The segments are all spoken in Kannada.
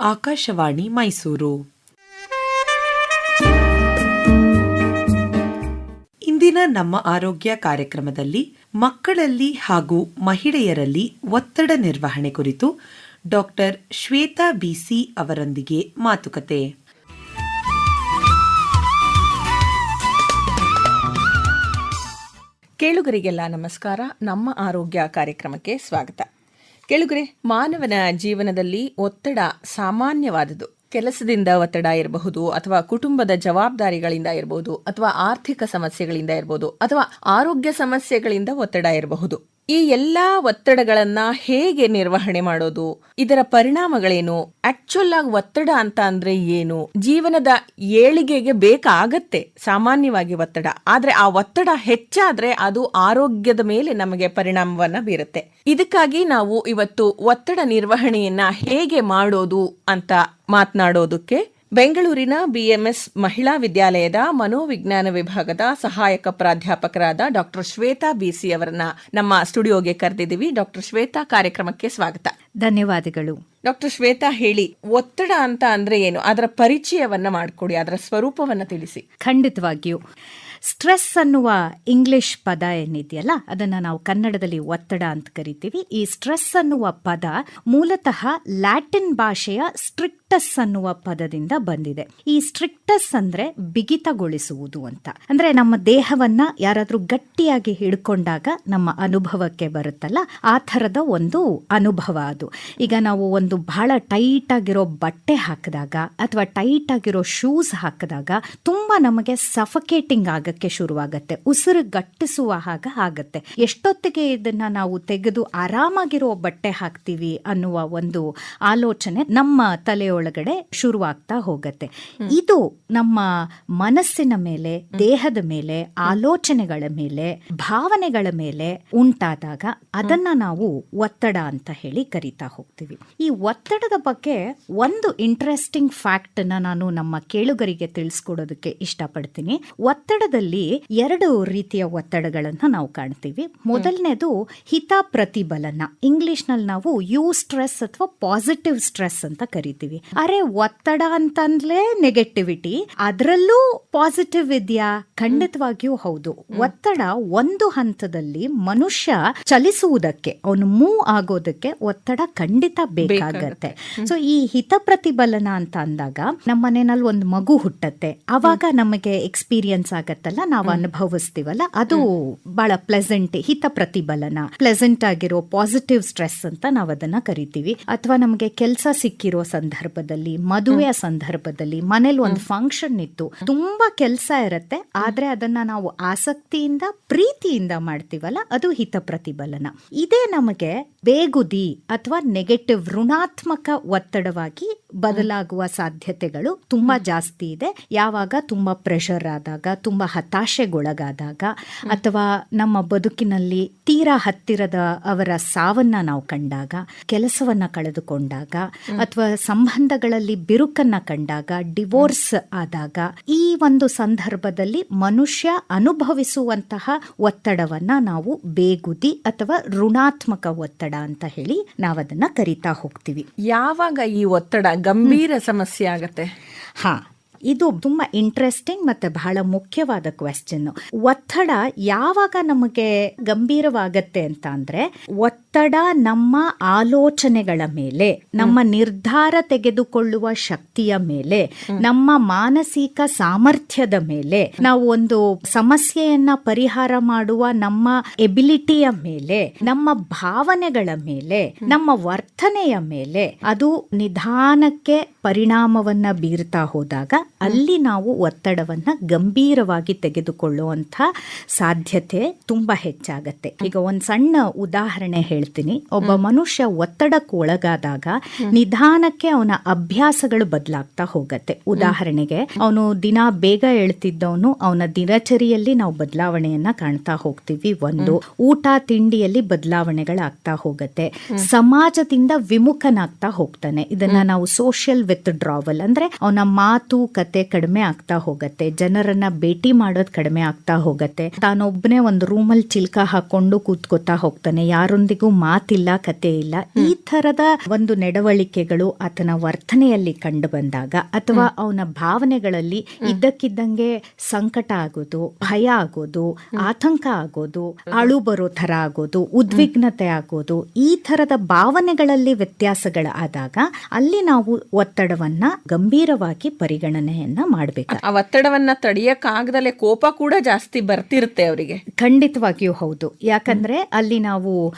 ಆಕಾಶವಾಣಿ ಮೈಸೂರು. ಇಂದಿನ ನಮ್ಮ ಆರೋಗ್ಯ ಕಾರ್ಯಕ್ರಮದಲ್ಲಿ ಮಕ್ಕಳಲ್ಲಿ ಹಾಗೂ ಮಹಿಳೆಯರಲ್ಲಿ ಒತ್ತಡ ನಿರ್ವಹಣೆ ಕುರಿತು ಡಾಕ್ಟರ್ ಶ್ವೇತಾ ಬಿಸಿ ಅವರೊಂದಿಗೆ ಮಾತುಕತೆ. ಕೇಳುಗರಿಗೆಲ್ಲ ನಮಸ್ಕಾರ. ನಮ್ಮ ಆರೋಗ್ಯ ಕಾರ್ಯಕ್ರಮಕ್ಕೆ ಸ್ವಾಗತ. ಕೇಳುಗರೆ, ಮಾನವನ ಜೀವನದಲ್ಲಿ ಒತ್ತಡ ಸಾಮಾನ್ಯವಾದುದು. ಕೆಲಸದಿಂದ ಒತ್ತಡ ಇರಬಹುದು, ಅಥವಾ ಕುಟುಂಬದ ಜವಾಬ್ದಾರಿಗಳಿಂದ ಇರಬಹುದು, ಅಥವಾ ಆರ್ಥಿಕ ಸಮಸ್ಯೆಗಳಿಂದ ಇರಬಹುದು, ಅಥವಾ ಆರೋಗ್ಯ ಸಮಸ್ಯೆಗಳಿಂದ ಒತ್ತಡ ಇರಬಹುದು. ಈ ಎಲ್ಲಾ ಒತ್ತಡಗಳನ್ನ ಹೇಗೆ ನಿರ್ವಹಣೆ ಮಾಡೋದು, ಇದರ ಪರಿಣಾಮಗಳೇನು, ಆಕ್ಚುಲ್ ಆಗಿ ಒತ್ತಡ ಅಂತ ಅಂದ್ರೆ ಏನು, ಜೀವನದ ಏಳಿಗೆಗೆ ಬೇಕಾಗತ್ತೆ ಸಾಮಾನ್ಯವಾಗಿ ಒತ್ತಡ. ಆದ್ರೆ ಆ ಒತ್ತಡ ಹೆಚ್ಚಾದ್ರೆ ಅದು ಆರೋಗ್ಯದ ಮೇಲೆ ನಮಗೆ ಪರಿಣಾಮವನ್ನ ಬೀರುತ್ತೆ. ಇದಕ್ಕಾಗಿ ನಾವು ಇವತ್ತು ಒತ್ತಡ ನಿರ್ವಹಣೆಯನ್ನ ಹೇಗೆ ಮಾಡೋದು ಅಂತ ಮಾತನಾಡೋದಕ್ಕೆ ಬೆಂಗಳೂರಿನ BMS ಮಹಿಳಾ ವಿದ್ಯಾಲಯದ ಮನೋವಿಜ್ಞಾನ ವಿಭಾಗದ ಸಹಾಯಕ ಪ್ರಾಧ್ಯಾಪಕರಾದ ಡಾಕ್ಟರ್ ಶ್ವೇತಾ ಬಿಸಿ ಅವರನ್ನ ನಮ್ಮ ಸ್ಟುಡಿಯೋಗೆ ಕರೆದಿದ್ದೀವಿ. ಡಾಕ್ಟರ್ ಶ್ವೇತಾ, ಕಾರ್ಯಕ್ರಮಕ್ಕೆ ಸ್ವಾಗತ. ಧನ್ಯವಾದಗಳು. ಡಾಕ್ಟರ್ ಶ್ವೇತಾ, ಹೇಳಿ, ಒತ್ತಡ ಅಂತ ಅಂದ್ರೆ ಏನು, ಅದರ ಪರಿಚಯವನ್ನ ಮಾಡಿಕೊಡಿ, ಅದರ ಸ್ವರೂಪವನ್ನ ತಿಳಿಸಿ. ಖಂಡಿತವಾಗಿಯೂ. ಸ್ಟ್ರೆಸ್ ಅನ್ನುವ ಇಂಗ್ಲಿಷ್ ಪದ ಏನಿದೆಯಲ್ಲ, ಅದನ್ನು ನಾವು ಕನ್ನಡದಲ್ಲಿ ಒತ್ತಡ ಅಂತ ಕರಿತೀವಿ. ಈ ಸ್ಟ್ರೆಸ್ ಅನ್ನುವ ಪದ ಮೂಲತಃ ಲ್ಯಾಟಿನ್ ಭಾಷೆಯ ಸ್ಟ್ರಿಕ್ಟಸ್ ಅನ್ನುವ ಪದದಿಂದ ಬಂದಿದೆ. ಈ ಸ್ಟ್ರಿಕ್ಟಸ್ ಅಂದ್ರೆ ಬಿಗಿತಗೊಳಿಸುವುದು ಅಂತ. ಅಂದ್ರೆ ನಮ್ಮ ದೇಹವನ್ನ ಯಾರಾದ್ರೂ ಗಟ್ಟಿಯಾಗಿ ಹಿಡ್ಕೊಂಡಾಗ ನಮ್ಮ ಅನುಭವಕ್ಕೆ ಬರುತ್ತಲ್ಲ, ಆ ಥರದ ಒಂದು ಅನುಭವ ಅದು. ಈಗ ನಾವು ಒಂದು ಬಹಳ ಟೈಟ್ ಆಗಿರೋ ಬಟ್ಟೆ ಹಾಕಿದಾಗ ಅಥವಾ ಟೈಟ್ ಆಗಿರೋ ಶೂಸ್ ಹಾಕಿದಾಗ ತುಂಬಾ ನಮಗೆ ಸಫಕೇಟಿಂಗ್ ಶುರುವಾಗತ್ತೆ, ಉಸಿರು ಗಟ್ಟಿಸುವ ಹಾಗೆ ಆಗತ್ತೆ. ಎಷ್ಟೊತ್ತಿಗೆ ಇದನ್ನ ನಾವು ತೆಗೆದು ಆರಾಮಾಗಿರೋ ಬಟ್ಟೆ ಹಾಕ್ತೀವಿ ಅನ್ನುವ ಒಂದು ಆಲೋಚನೆ ನಮ್ಮ ತಲೆಯೊಳಗಡೆ ಶುರುವಾಗ್ತಾ ಹೋಗತ್ತೆ. ಇದು ನಮ್ಮ ಮನಸ್ಸಿನ ಮೇಲೆ, ದೇಹದ ಮೇಲೆ, ಆಲೋಚನೆಗಳ ಮೇಲೆ, ಭಾವನೆಗಳ ಮೇಲೆ ಉಂಟಾದಾಗ ಅದನ್ನ ನಾವು ಒತ್ತಡ ಅಂತ ಹೇಳಿ ಕರಿತಾ ಹೋಗ್ತೀವಿ. ಈ ಒತ್ತಡದ ಬಗ್ಗೆ ಒಂದು ಇಂಟ್ರೆಸ್ಟಿಂಗ್ ಫ್ಯಾಕ್ಟ್ ನಾನು ನಮ್ಮ ಕೇಳುಗರಿಗೆ ತಿಳಿಸ್ಕೊಡೋದಕ್ಕೆ ಇಷ್ಟಪಡ್ತೀನಿ. ಒತ್ತಡದಲ್ಲಿ ಎರಡು ರೀತಿಯ ಒತ್ತಡಗಳನ್ನು ನಾವು ಕಾಣ್ತೀವಿ. ಮೊದಲನೇದು ಹಿತ ಪ್ರತಿಫಲನ. ಇಂಗ್ಲಿಷ್ ನಲ್ಲಿ ನಾವು ಸ್ಟ್ರೆಸ್ ಅಥವಾ ಪಾಸಿಟಿವ್ ಸ್ಟ್ರೆಸ್ ಅಂತ ಕರಿತೀವಿ. ಅರೆ, ಒತ್ತಡ ಅಂತಂದ್ಲೇ ನೆಗೆಟಿವಿಟಿ, ಅದರಲ್ಲೂ ಪಾಸಿಟಿವ್ ಇದೆಯಾ? ಖಂಡಿತವಾಗಿಯೂ ಹೌದು. ಒತ್ತಡ ಒಂದು ಹಂತದಲ್ಲಿ ಮನುಷ್ಯ ಚಲಿಸುವುದಕ್ಕೆ, ಅವನು ಮೂವ್ ಆಗೋದಕ್ಕೆ ಒತ್ತಡ ಖಂಡಿತ ಬೇಕಾಗತ್ತೆ. ಸೊ ಈ ಹಿತ ಪ್ರತಿಫಲನ ಅಂತ ಅಂದಾಗ, ನಮ್ಮ ಮನೆಯಲ್ಲಿ ಒಂದು ಮಗು ಹುಟ್ಟತ್ತೆ, ಅವಾಗ ನಮಗೆ ಎಕ್ಸ್ಪೀರಿಯನ್ಸ್ ಆಗತ್ತಲ್ಲ, ನಾವು ಅನುಭವಿಸ್ತೀವಲ್ಲ, ಅದು ಬಹಳ ಪ್ಲೆಸೆಂಟ್ ಹಿತ ಪ್ರತಿಫಲನ, ಪ್ಲೆಸೆಂಟ್ ಆಗಿರೋ ಪಾಸಿಟಿವ್ ಸ್ಟ್ರೆಸ್ ಅಂತ ನಾವು ಅದನ್ನ ಕರಿತೀವಿ. ಅಥವಾ ನಮಗೆ ಕೆಲಸ ಸಿಕ್ಕಿರೋ ಸಂದರ್ಭದಲ್ಲಿ, ಮದುವೆಯ ಸಂದರ್ಭದಲ್ಲಿ, ಮನೇಲಿ ಒಂದು ಫಂಕ್ಷನ್ ಇತ್ತು, ತುಂಬಾ ಕೆಲಸ ಇರತ್ತೆ, ಆದ್ರೆ ಅದನ್ನ ನಾವು ಆಸಕ್ತಿಯಿಂದ, ಪ್ರೀತಿಯಿಂದ ಮಾಡ್ತೀವಲ್ಲ, ಅದು ಹಿತ ಪ್ರತಿಫಲನ. ಇದೇ ನಮಗೆ ಬೇಗುದಿ ಅಥವಾ ನೆಗೆಟಿವ್, ಋಣಾತ್ಮಕ ಒತ್ತಡವಾಗಿ ಬದಲಾಗುವ ಸಾಧ್ಯತೆಗಳು ತುಂಬಾ ಜಾಸ್ತಿ ಇದೆ. ಯಾವಾಗ ತುಂಬಾ ಪ್ರೆಷರ್ ಆದಾಗ, ತುಂಬಾ ಹತಾಶೆಗೊಳಗಾದಾಗ, ಅಥವಾ ನಮ್ಮ ಬದುಕಿನಲ್ಲಿ ತೀರಾ ಹತ್ತಿರದ ಅವರ ಸಾವನ್ನ ನಾವು ಕಂಡಾಗ, ಕೆಲಸವನ್ನ ಕಳೆದುಕೊಂಡಾಗ, ಅಥವಾ ಸಂಬಂಧಗಳಲ್ಲಿ ಬಿರುಕನ್ನ ಕಂಡಾಗ, ಡಿವೋರ್ಸ್ ಆದಾಗ, ಈ ಒಂದು ಸಂದರ್ಭದಲ್ಲಿ ಮನುಷ್ಯ ಅನುಭವಿಸುವಂತಹ ಒತ್ತಡವನ್ನ ನಾವು ಬೇಗುದಿ ಅಥವಾ ಋಣಾತ್ಮಕ ಒತ್ತಡ ಅಂತ ಹೇಳಿ ನಾವದನ್ನ ಕರಿತಾ ಹೋಗ್ತೀವಿ. ಯಾವಾಗ ಈ ಒತ್ತಡ ಗಂಭೀರ ಸಮಸ್ಯೆ ಆಗತ್ತೆ? ಇದು ತುಂಬಾ ಇಂಟ್ರೆಸ್ಟಿಂಗ್ ಮತ್ತೆ ಬಹಳ ಮುಖ್ಯವಾದ ಕ್ವೆಶ್ಚನ್. ಒತ್ತಡ ಯಾವಾಗ ನಮಗೆ ಗಂಭೀರವಾಗತ್ತೆ ಅಂತ ಅಂದ್ರೆ, ಒತ್ತಡ ನಮ್ಮ ಆಲೋಚನೆಗಳ ಮೇಲೆ, ನಮ್ಮ ನಿರ್ಧಾರ ತೆಗೆದುಕೊಳ್ಳುವ ಶಕ್ತಿಯ ಮೇಲೆ, ನಮ್ಮ ಮಾನಸಿಕ ಸಾಮರ್ಥ್ಯದ ಮೇಲೆ, ನಾವು ಒಂದು ಸಮಸ್ಯೆಯನ್ನ ಪರಿಹಾರ ಮಾಡುವ ನಮ್ಮ ಎಬಿಲಿಟಿಯ ಮೇಲೆ, ನಮ್ಮ ಭಾವನೆಗಳ ಮೇಲೆ, ನಮ್ಮ ವರ್ತನೆಯ ಮೇಲೆ ಅದು ನಿಧಾನಕ್ಕೆ ಪರಿಣಾಮವನ್ನ ಬೀರ್ತಾ ಹೋದಾಗ ಅಲ್ಲಿ ನಾವು ಒತ್ತಡವನ್ನ ಗಂಭೀರವಾಗಿ ತೆಗೆದುಕೊಳ್ಳುವಂತ ಸಾಧ್ಯತೆ ತುಂಬಾ ಹೆಚ್ಚಾಗತ್ತೆ. ಈಗ ಒಂದ್ ಸಣ್ಣ ಉದಾಹರಣೆ ಹೇಳ್ತೀನಿ. ಒಬ್ಬ ಮನುಷ್ಯ ಒತ್ತಡಕ್ಕೆ ಒಳಗಾದಾಗ ನಿಧಾನಕ್ಕೆ ಅವನ ಅಭ್ಯಾಸಗಳು ಬದಲಾಗ್ತಾ ಹೋಗತ್ತೆ. ಉದಾಹರಣೆಗೆ, ಅವನು ದಿನ ಬೇಗ ಹೇಳ್ತಿದ್ದವನು ಅವನ ದಿನಚರಿಯಲ್ಲಿ ನಾವು ಬದಲಾವಣೆಯನ್ನ ಕಾಣ್ತಾ ಹೋಗ್ತೀವಿ. ಒಂದು, ಊಟ ತಿಂಡಿಯಲ್ಲಿ ಬದಲಾವಣೆಗಳಾಗ್ತಾ ಹೋಗತ್ತೆ. ಸಮಾಜದಿಂದ ವಿಮುಖನಾಗ್ತಾ ಹೋಗ್ತಾನೆ. ಇದನ್ನ ನಾವು ಸೋಷಿಯಲ್ ವಿತ್ಡ್ರಾವಲ್ ಅಂದ್ರೆ ಅವನ ಮಾತು ಕತೆ ಕತೆ ಕಡಿಮೆ ಆಗ್ತಾ ಹೋಗತ್ತೆ, ಜನರನ್ನ ಭೇಟಿ ಮಾಡೋದು ಕಡಿಮೆ ಆಗ್ತಾ ಹೋಗತ್ತೆ. ತಾನೊಬ್ಬನೇ ಒಂದು ರೂಮಲ್ಲಿ ಚಿಲ್ಕ ಹಾಕೊಂಡು ಕೂತ್ಕೋತಾ ಹೋಗ್ತಾನೆ, ಯಾರೊಂದಿಗೂ ಮಾತಿಲ್ಲ, ಕತೆ ಇಲ್ಲ. ಈ ತರದ ಒಂದು ನಡವಳಿಕೆಗಳು ಆತನ ವರ್ತನೆಯಲ್ಲಿ ಕಂಡು ಬಂದಾಗ ಅಥವಾ ಅವನ ಭಾವನೆಗಳಲ್ಲಿ ಇದ್ದಕ್ಕಿದ್ದಂಗೆ ಸಂಕಟ ಆಗೋದು, ಭಯ ಆಗೋದು, ಆತಂಕ ಆಗೋದು, ಅಳು ಬರೋ ತರ ಆಗೋದು, ಉದ್ವಿಗ್ನತೆ ಆಗೋದು, ಈ ತರದ ಭಾವನೆಗಳಲ್ಲಿ ವ್ಯತ್ಯಾಸಗಳಾದಾಗ ಅಲ್ಲಿ ನಾವು ಒತ್ತಡವನ್ನ ಗಂಭೀರವಾಗಿ ಪರಿಗಣನೆಯನ್ನ ಮಾಡಬೇಕು. ಆ ಒತ್ತಡವನ್ನ ತಡೆಯಕ್ಕಾಗದಲ್ಲೇ ಕೋಪ ಕೂಡ ಜಾಸ್ತಿ ಬರ್ತಿರುತ್ತೆ ಅವರಿಗೆ. ಖಂಡಿತವಾಗಿಯೂ ಹೌದು. ಯಾಕಂದ್ರೆ ಅಲ್ಲಿ ನಾವು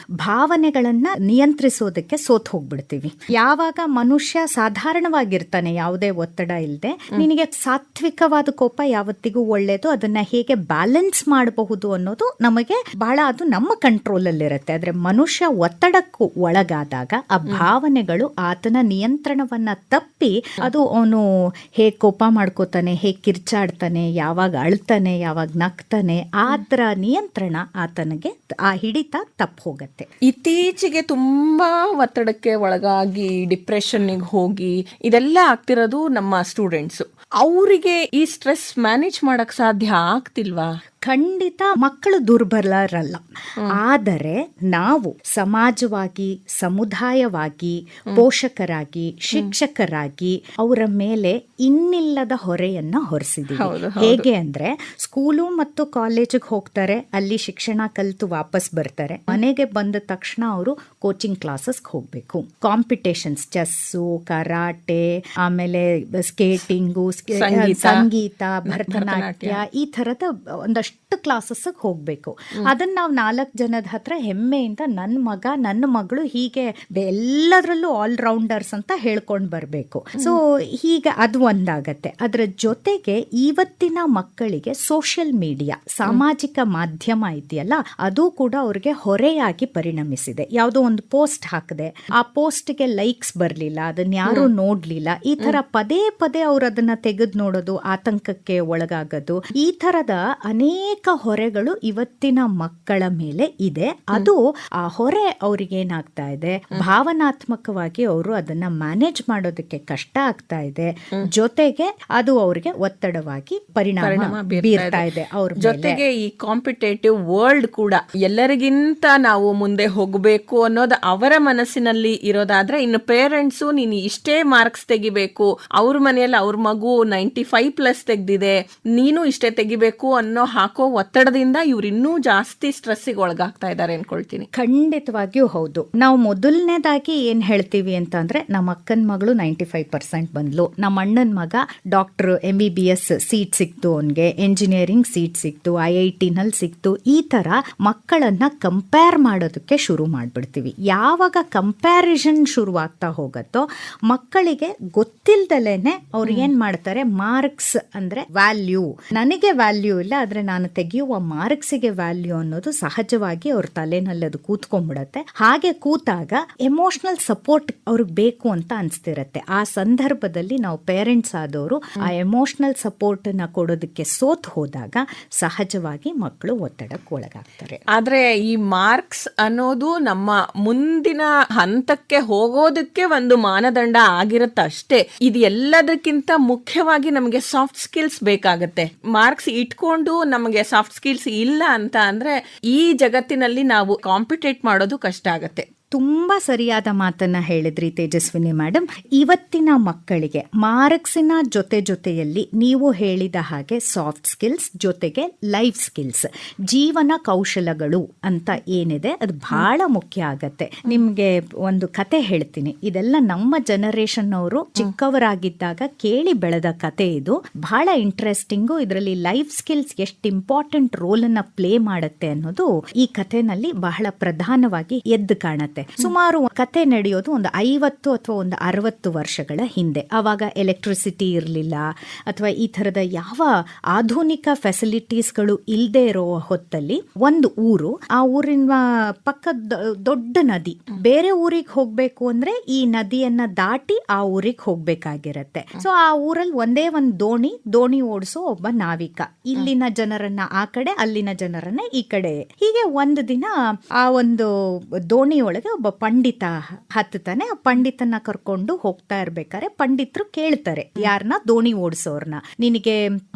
ಭಾವನೆಗಳನ್ನ ನಿಯಂತ್ರಿಸೋದಕ್ಕೆ ಸೋತ್ ಹೋಗ್ಬಿಡ್ತೀವಿ. ಯಾವಾಗ ಮನುಷ್ಯ ಸಾಧಾರಣವಾಗಿರ್ತಾನೆ, ಯಾವುದೇ ಒತ್ತಡ ಇಲ್ಲದೆ, ನಿನಗೆ ಸಾತ್ವಿಕವಾದ ಕೋಪ ಯಾವತ್ತಿಗೂ ಒಳ್ಳೇದು, ಅದನ್ನ ಹೇಗೆ ಬ್ಯಾಲೆನ್ಸ್ ಮಾಡಬಹುದು ಅನ್ನೋದು ನಮಗೆ ಬಹಳ, ಅದು ನಮ್ಮ ಕಂಟ್ರೋಲ್ ಅಲ್ಲಿರುತ್ತೆ. ಆದ್ರೆ ಮನುಷ್ಯ ಒತ್ತಡಕ್ಕೂ ಒಳಗಾದಾಗ ಆ ಭಾವನೆಗಳು ಆತನ ನಿಯಂತ್ರಣವನ್ನ ತಪ್ಪಿ ಅದು ಅವನು ಹೇಗೆ ಕೋಪ ಮಾಡ್ಕೋತಾನೆ, ಹೇಗೆ ಕಿರ್ಚಾಡ್ತಾನೆ, ಯಾವಾಗ ಅಳ್ತಾನೆ, ಯಾವಾಗ ನಗ್ತಾನೆ, ಆತರ ನಿಯಂತ್ರಣ ಆತನಿಗೆ ಆ ಹಿಡಿತ ತಪ್ಪು ಹೋಗತ್ತೆ. ಇತ್ತೀಚೆಗೆ ತುಂಬಾ ಒತ್ತಡಕ್ಕೆ ಒಳಗಾಗಿ ಡಿಪ್ರೆಷನ್ನಿಗೆ ಹೋಗಿ ಇದೆಲ್ಲ ಆಗ್ತಿರೋದು ನಮ್ಮ ಸ್ಟೂಡೆಂಟ್ಸ್. ಅವರಿಗೆ ಈ ಸ್ಟ್ರೆಸ್ ಮ್ಯಾನೇಜ್ ಮಾಡಕ್ ಸಾಧ್ಯ ಆಗ್ತಿಲ್ವಾ? ಖಂಡಿತ ಮಕ್ಕಳು ದುರ್ಬಲರಲ್ಲ. ಆದರೆ ನಾವು ಸಮಾಜವಾಗಿ, ಸಮುದಾಯವಾಗಿ, ಪೋಷಕರಾಗಿ, ಶಿಕ್ಷಕರಾಗಿ ಅವರ ಮೇಲೆ ಇನ್ನಿಲ್ಲದ ಹೊರೆಯನ್ನ ಹೊರಿಸಿದೀವಿ. ಹೇಗೆ ಅಂದ್ರೆ, ಸ್ಕೂಲು ಮತ್ತು ಕಾಲೇಜಿಗೆ ಹೋಗ್ತಾರೆ, ಅಲ್ಲಿ ಶಿಕ್ಷಣ ಕಲಿತು ವಾಪಸ್ ಬರ್ತಾರೆ, ಮನೆಗೆ ಬಂದ ತಕ್ಷಣ ಅವರು ಕೋಚಿಂಗ್ ಕ್ಲಾಸಸ್ಗೆ ಹೋಗ್ಬೇಕು. ಕಾಂಪಿಟೇಷನ್ಸ್, ಚೆಸ್ಸು, ಕರಾಟೆ, ಆಮೇಲೆ ಸ್ಕೇಟಿಂಗು, ಸಂಗೀತ, ಭರತನಾಟ್ಯ, ಈ ತರದ ಒಂದಷ್ಟು ಕ್ಲಾಸಸ್ ಹೋಗ್ಬೇಕು. ಅದನ್ನ ನಾವು 4 ಜನದ ಹತ್ರ ಹೆಮ್ಮೆಯಿಂದ ನನ್ನ ಮಗ, ನನ್ನ ಮಗಳು ಹೀಗೆ ಎಲ್ಲದರಲ್ಲೂ ಆಲ್ರೌಂಡರ್ಸ್ ಅಂತ ಹೇಳ್ಕೊಂಡು ಬರ್ಬೇಕು. ಸೊ ಹೀಗೆ ಅದು ಒಂದಾಗತ್ತೆ. ಅದರ ಜೊತೆಗೆ ಇವತ್ತಿನ ಮಕ್ಕಳಿಗೆ ಸೋಷಿಯಲ್ ಮೀಡಿಯಾ, ಸಾಮಾಜಿಕ ಮಾಧ್ಯಮ ಇದೆಯಲ್ಲ, ಅದು ಕೂಡ ಅವ್ರಿಗೆ ಹೊರೆಯಾಗಿ ಪರಿಣಮಿಸಿದೆ. ಯಾವುದೋ ಒಂದು ಪೋಸ್ಟ್ ಹಾಕಿದೆ, ಆ ಪೋಸ್ಟ್ಗೆ ಲೈಕ್ಸ್ ಬರಲಿಲ್ಲ, ಅದನ್ನ ಯಾರು ನೋಡ್ಲಿಲ್ಲ, ಈ ತರ ಪದೇ ಪದೇ ಅವ್ರು ಅದನ್ನ ತೆಗೆದು ನೋಡೋದು, ಆತಂಕಕ್ಕೆ ಒಳಗಾಗೋದು, ಈ ತರದ ಅನೇಕ ಹೊರೆಗಳು ಇವತ್ತಿನ ಮಕ್ಕಳ ಮೇಲೆ ಇದೆ. ಅದು ಆ ಹೊರೆ ಅವ್ರಿಗೆ ಏನಾಗ್ತಾ ಇದೆ, ಭಾವನಾತ್ಮಕವಾಗಿ ಅವರು ಅದನ್ನ ಮ್ಯಾನೇಜ್ ಮಾಡೋದಕ್ಕೆ ಕಷ್ಟ ಆಗ್ತಾ ಇದೆ. ಜೊತೆಗೆ ಅದು ಅವ್ರಿಗೆ ಒತ್ತಡವಾಗಿ ಪರಿಣಾಮ ಬೀರ್ತಾ ಇದೆ. ಅವ್ರ ಜೊತೆಗೆ ಈ ಕಾಂಪಿಟೇಟಿವ್ ವರ್ಲ್ಡ್ ಕೂಡ ಎಲ್ಲರಿಗಿಂತ ನಾವು ಮುಂದೆ ಹೋಗಬೇಕು ಅನ್ನೋದು ಅವರ ಮನಸ್ಸಿನಲ್ಲಿ ಇರೋದಾದ್ರೆ, ಇನ್ನು ಪೇರೆಂಟ್ಸು ನೀನು ಇಷ್ಟೇ ಮಾರ್ಕ್ಸ್ ತೆಗಿಬೇಕು, ಅವ್ರ ಮನೆಯಲ್ಲಿ ಅವ್ರ ಮಗು 95+ ತೆಗ್ದಿದೆ, ನೀನು ಇಷ್ಟೇ ತೆಗಿಬೇಕು ಅನ್ನೋ ಹಾಕೋ ಒತ್ತಡದಿಂದ ಇವ್ರು ಇನ್ನೂ ಜಾಸ್ತಿ ಸ್ಟ್ರೆಸ್ಸಿಗೆ ಒಳಗಾಗ್ತಾ ಇದ್ದಾರೆ ಅನ್ಕೊಳ್ತೀನಿ. ಖಂಡಿತವಾಗಿಯೂ ಹೌದು. ನಾವು ಮೊದಲನೇದಾಗಿ ಏನ್ ಹೇಳ್ತೀವಿ ಅಂತ ಅಂದ್ರೆ, ನಮ್ಮ ಅಕ್ಕನ ಮಗಳು 95% ಬಂದ್ಲು, ನಮ್ಮ ಅಣ್ಣನ ಮಗ ಡಾಕ್ಟರ್ MBBS ಸೀಟ್ ಸಿಕ್ತು, ಅವನ್ಗೆ ಎಂಜಿನಿಯರಿಂಗ್ ಸೀಟ್ ಸಿಕ್ತು, IIT ನಲ್ಲಿ ಸಿಕ್ತು. ಈ ತರ ಮಕ್ಕಳನ್ನ ಕಂಪೇರ್ ಮಾಡೋದಕ್ಕೆ ಶುರು ಮಾಡ್ಬಿಡ್ತೀವಿ. ಯಾವಾಗ ಕಂಪ್ಯಾರಿಸನ್ ಶುರುವಾಗ್ತಾ ಹೋಗತ್ತೋ ಮಕ್ಕಳಿಗೆ ಗೊತ್ತಿಲ್ದಲೇನೆ ಅವ್ರು ಏನ್ ಮಾಡ್ತಾರೆ, ಮಾರ್ಕ್ಸ್ ಅಂದ್ರೆ ವ್ಯಾಲ್ಯೂ, ನನಗೆ ವ್ಯಾಲ್ಯೂ ಇಲ್ಲ, ಆದ್ರೆ ನಾನು ತೆಗೆಯುವ ಮಾರ್ಕ್ಸಿಗೆ ವ್ಯಾಲ್ಯೂ ಅನ್ನೋದು ಸಹಜವಾಗಿ ಅವ್ರ ತಲೆನಲ್ಲಿ ಅದು ಕೂತ್ಕೊಂಡ್ಬಿಡತ್ತೆ. ಹಾಗೆ ಕೂತಾಗ ಎಮೋಷನಲ್ ಸಪೋರ್ಟ್ ಅವ್ರಿಗೆ ಬೇಕು ಅಂತ ಅನ್ಸ್ತಿರತ್ತೆ. ಆ ಸಂದರ್ಭದಲ್ಲಿ ನಾವು ಪೇರೆಂಟ್ಸ್ ಆದವರು ಆ ಎಮೋಷನಲ್ ಸಪೋರ್ಟ್ ನ ಕೊಡೋದಕ್ಕೆ ಸೋತ್ ಹೋದಾಗ ಸಹಜವಾಗಿ ಮಕ್ಕಳು ಒತ್ತಡಕ್ಕೆ ಒಳಗಾಗ್ತಾರೆ. ಆದ್ರೆ ಈ ಮಾರ್ಕ್ಸ್ ಅನ್ನೋದು ನಮ್ಮ ಮುಂದಿನ ಹಂತಕ್ಕೆ ಹೋಗೋದಕ್ಕೆ ಒಂದು ಮಾನದಂಡ ಆಗಿರುತ್ತೆ ಅಷ್ಟೇ. ಇದು ಎಲ್ಲದಕ್ಕಿಂತ ಮುಖ್ಯವಾಗಿ ನಮಗೆ ಸಾಫ್ಟ್ ಸ್ಕಿಲ್ಸ್ ಬೇಕಾಗತ್ತೆ. ಮಾರ್ಕ್ಸ್ ಇಟ್ಕೊಂಡು ನಮಗೆ ಸಾಫ್ಟ್ ಸ್ಕಿಲ್ಸ್ ಇಲ್ಲ ಅಂತ ಅಂದ್ರೆ ಈ ಜಗತ್ತಿನಲ್ಲಿ ನಾವು ಕಾಂಪಿಟೇಟ್ ಮಾಡೋದು ಕಷ್ಟ ಆಗತ್ತೆ. ತುಂಬಾ ಸರಿಯಾದ ಮಾತನ್ನ ಹೇಳಿದ್ರಿ ತೇಜಸ್ವಿನಿ ಮೇಡಮ್. ಇವತ್ತಿನ ಮಕ್ಕಳಿಗೆ ಮಾರ್ಕ್ಸಿನ ಜೊತೆಯಲ್ಲಿ ನೀವು ಹೇಳಿದ ಹಾಗೆ ಸಾಫ್ಟ್ ಸ್ಕಿಲ್ಸ್ ಜೊತೆಗೆ ಲೈಫ್ ಸ್ಕಿಲ್ಸ್, ಜೀವನ ಕೌಶಲಗಳು ಅಂತ ಏನಿದೆ ಅದು ಬಹಳ ಮುಖ್ಯ ಆಗತ್ತೆ. ನಿಮ್ಗೆ ಒಂದು ಕತೆ ಹೇಳ್ತೀನಿ. ಇದೆಲ್ಲ ನಮ್ಮ ಜನರೇಷನ್ ಅವರು ಚಿಕ್ಕವರಾಗಿದ್ದಾಗ ಕೇಳಿ ಬೆಳೆದ ಕತೆ. ಇದು ಬಹಳ ಇಂಟ್ರೆಸ್ಟಿಂಗು. ಇದರಲ್ಲಿ ಲೈಫ್ ಸ್ಕಿಲ್ಸ್ ಎಷ್ಟು ಇಂಪಾರ್ಟೆಂಟ್ ರೋಲ್ ಅನ್ನ ಪ್ಲೇ ಮಾಡುತ್ತೆ ಅನ್ನೋದು ಈ ಕಥೆನಲ್ಲಿ ಬಹಳ ಪ್ರಧಾನವಾಗಿ ಎದ್ದು ಕಾಣುತ್ತೆ. ಸುಮಾರು ಕತೆ ನಡೆಯೋದು ಒಂದು 50 ಅಥವಾ ಒಂದು 60 ವರ್ಷಗಳ ಹಿಂದೆ. ಆವಾಗ ಎಲೆಕ್ಟ್ರಿಸಿಟಿ ಇರಲಿಲ್ಲ ಅಥವಾ ಈ ತರದ ಯಾವ ಆಧುನಿಕ ಫೆಸಿಲಿಟೀಸ್ಗಳು ಇಲ್ಲದೆ ಇರೋ ಹೊತ್ತಲ್ಲಿ ಒಂದು ಊರು, ಆ ಊರಿನ ಪಕ್ಕದ ದೊಡ್ಡ ನದಿ, ಬೇರೆ ಊರಿಗೆ ಹೋಗ್ಬೇಕು ಅಂದ್ರೆ ಈ ನದಿಯನ್ನ ದಾಟಿ ಆ ಊರಿಗೆ ಹೋಗ್ಬೇಕಾಗಿರತ್ತೆ. ಸೊ ಆ ಊರಲ್ಲಿ ಒಂದೇ ಒಂದು ದೋಣಿ ಓಡಿಸೋ ಒಬ್ಬ ನಾವಿಕ, ಇಲ್ಲಿನ ಜನರನ್ನ ಆ ಕಡೆ, ಅಲ್ಲಿನ ಜನರನ್ನ ಈ ಕಡೆ. ಹೀಗೆ ಒಂದು ದಿನ ಆ ಒಂದು ದೋಣಿ ಒಳಗೆ ಒಳಗೆ ಒಬ್ಬ ಪಂಡಿತ ಹತ್ತಾನೆ. ಆ ಪಂಡಿತನ ಕರ್ಕೊಂಡು ಹೋಗ್ತಾ ಇರ್ಬೇಕಾದ್ರೆ ಪಂಡಿತರು ಕೇಳ್ತಾರೆ ಯಾರನ್ನ, ದೋಣಿ ಓಡಿಸೋರ್ನ, ನಿನಗೆ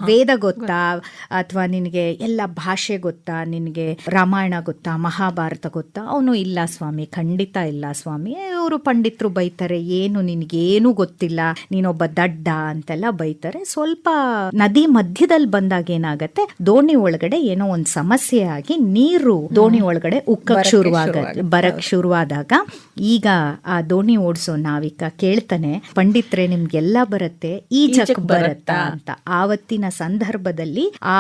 ವೇದ ಗೊತ್ತಾ ಅಥವಾ ನಿನಗೆ ಎಲ್ಲ ಭಾಷೆ ಗೊತ್ತಾ, ನಿನಗೆ ರಾಮಾಯಣ ಗೊತ್ತಾ, ಮಹಾಭಾರತ ಗೊತ್ತಾ? ಅವನು ಇಲ್ಲ ಸ್ವಾಮಿ, ಖಂಡಿತ ಇಲ್ಲ ಸ್ವಾಮಿ. ಇವರು ಪಂಡಿತರು ಬೈತಾರೆ, ಏನು ನಿನಗೇನು ಗೊತ್ತಿಲ್ಲ, ನೀನೊಬ್ಬ ದಡ್ಡ ಅಂತೆಲ್ಲ ಬೈತಾರೆ. ಸ್ವಲ್ಪ ನದಿ ಮಧ್ಯದಲ್ಲಿ ಬಂದಾಗ ಏನಾಗತ್ತೆ, ದೋಣಿ ಒಳಗಡೆ ಏನೋ ಒಂದು ಸಮಸ್ಯೆ ಆಗಿ ನೀರು ದೋಣಿ ಒಳಗಡೆ ಬರಕ್ ಶುರುವಾದಾಗ ಈಗ ಆ ದೋಣಿ ಓಡಿಸೋ ನಾವಿಕ ಕೇಳ್ತಾನೆ, ಪಂಡಿತ್ರೆ ನಿಮ್ಗೆಲ್ಲ ಬರುತ್ತೆ, ಈಜಕ್ ಬರತ್ತಾ ಅಂತ. ಆವತ್ತಿನ ಸಂದರ್ಭದಲ್ಲಿ ಆ